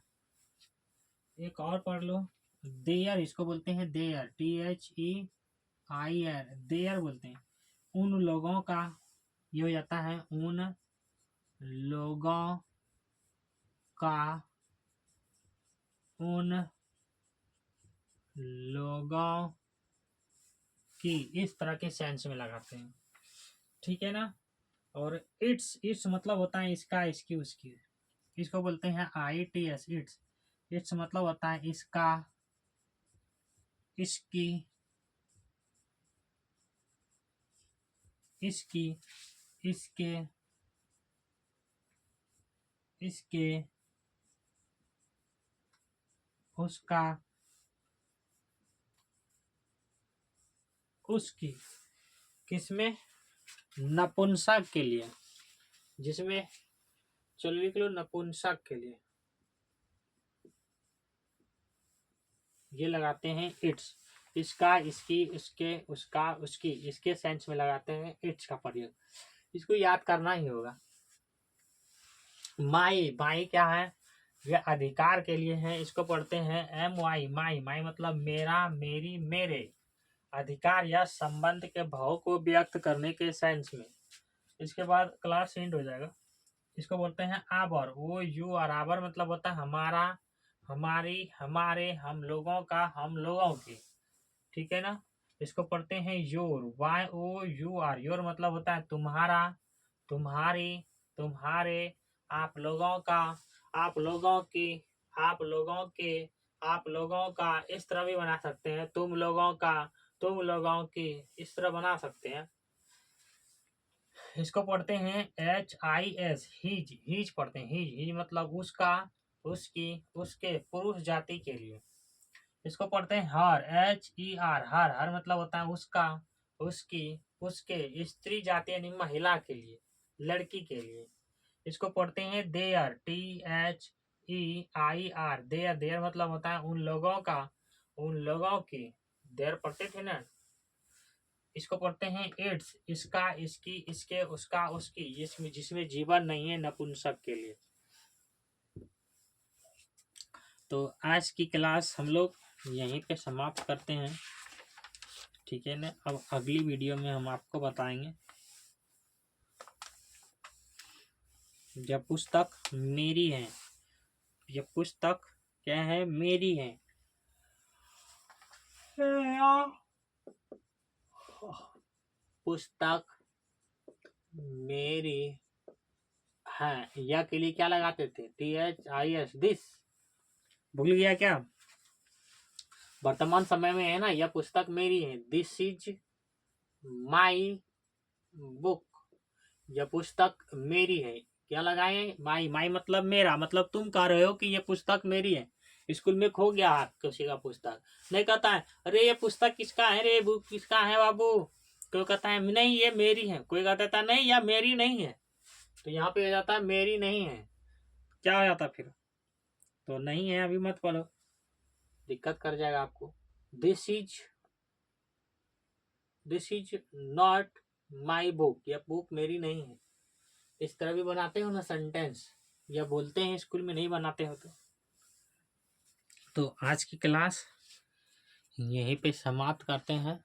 एक और पढ़ लो, देयर, इसको बोलते हैं देयर, THEIR, देयर बोलते हैं। उन लोगों का, ये हो जाता है उन लोगों का, उन लोगों की, इस तरह के सेंस में लगाते हैं। ठीक है ना, और इट्स, इट्स मतलब होता है इसका, इसकी, उसकी। इसको बोलते हैं ITS, इट्स। इट्स मतलब होता है इसका, इसकी, इसकी, इसके, इसके, उसका, उसकी। किसमें, नपुंसक के लिए, जिसमें, चलो लिख लो नपुंसक के लिए ये लगाते हैं इट्स। इसका, इसकी, उसके, उसका, उसकी, इसके सेंस में लगाते हैं इट्स का प्रयोग। इसको याद करना ही होगा। माई, माई क्या है, यह अधिकार के लिए है। इसको पढ़ते हैं MY, माई। माई मतलब मेरा, मेरी, मेरे। अधिकार या संबंध के भाव को व्यक्त करने के सेंस में। इसके बाद क्लास एंड हो जाएगा। इसको बोलते हैं आबर, OUR, आबर मतलब होता है हमारा, हमारी, हमारे, हम लोगों का, हम लोगों की। ठीक है ना, इसको पढ़ते हैं योर, YOUR, योर मतलब होता है तुम्हारा, तुम्हारी, तुम्हारे, आप लोगों का, आप लोगों की, आप लोगों के, आप लोगों का। इस तरह भी बना सकते हैं, तुम लोगों का, तुम लोगों की, इस तरह बना सकते हैं। इसको पढ़ते हैं HIS, हिज। हिज पढ़ते हैं, हिज। हिज मतलब उसका, उसकी, उसके, पुरुष जाति के लिए। इसको पढ़ते हैं हर, HER। हर, हर मतलब होता है उसका, उसकी, उसके, स्त्री जाति यानी महिला के लिए, लड़की के लिए। इसको पढ़ते हैं देयर, THEIR। देयर, देयर मतलब होता है उन लोगों का, उन लोगों की। देयर पढ़ते थे ना। इसको पढ़ते हैं इट्स, इसका, इसकी, इसके, उसका, उसकी, जिसमें जिसमें जीवन नहीं है, नपुंसक के लिए। तो आज की क्लास हम लोग यहीं पे समाप्त करते हैं, ठीक है ना। अब अगली वीडियो में हम आपको बताएंगे, यह पुस्तक मेरी है, यह पुस्तक क्या है, मेरी है। पुस्तक मेरी है, यह के लिए क्या लगाते थे, THIS, दिस। भूल गया क्या? वर्तमान समय में है ना, यह पुस्तक मेरी है, दिस इज माई बुक। यह पुस्तक मेरी है, क्या लगाए, माई। माई मतलब मेरा, मतलब तुम कह रहे हो कि यह पुस्तक मेरी है। स्कूल में खो गया किसी का पुस्तक, नहीं कहता है अरे ये पुस्तक किसका है रे, बुक किसका है बाबू। कोई कहता है नहीं ये मेरी है, कोई कहता था नहीं यह मेरी नहीं है। तो यहाँ पे हो जाता है मेरी नहीं है, क्या हो जाता फिर, तो नहीं है अभी मत पढ़ो, दिक्कत कर जाएगा आपको। This is not my book, यह बुक मेरी नहीं है। इस तरह भी बनाते हो ना सेंटेंस, या बोलते हैं स्कूल में, नहीं बनाते हो तो आज की क्लास यहीं पे समाप्त करते हैं।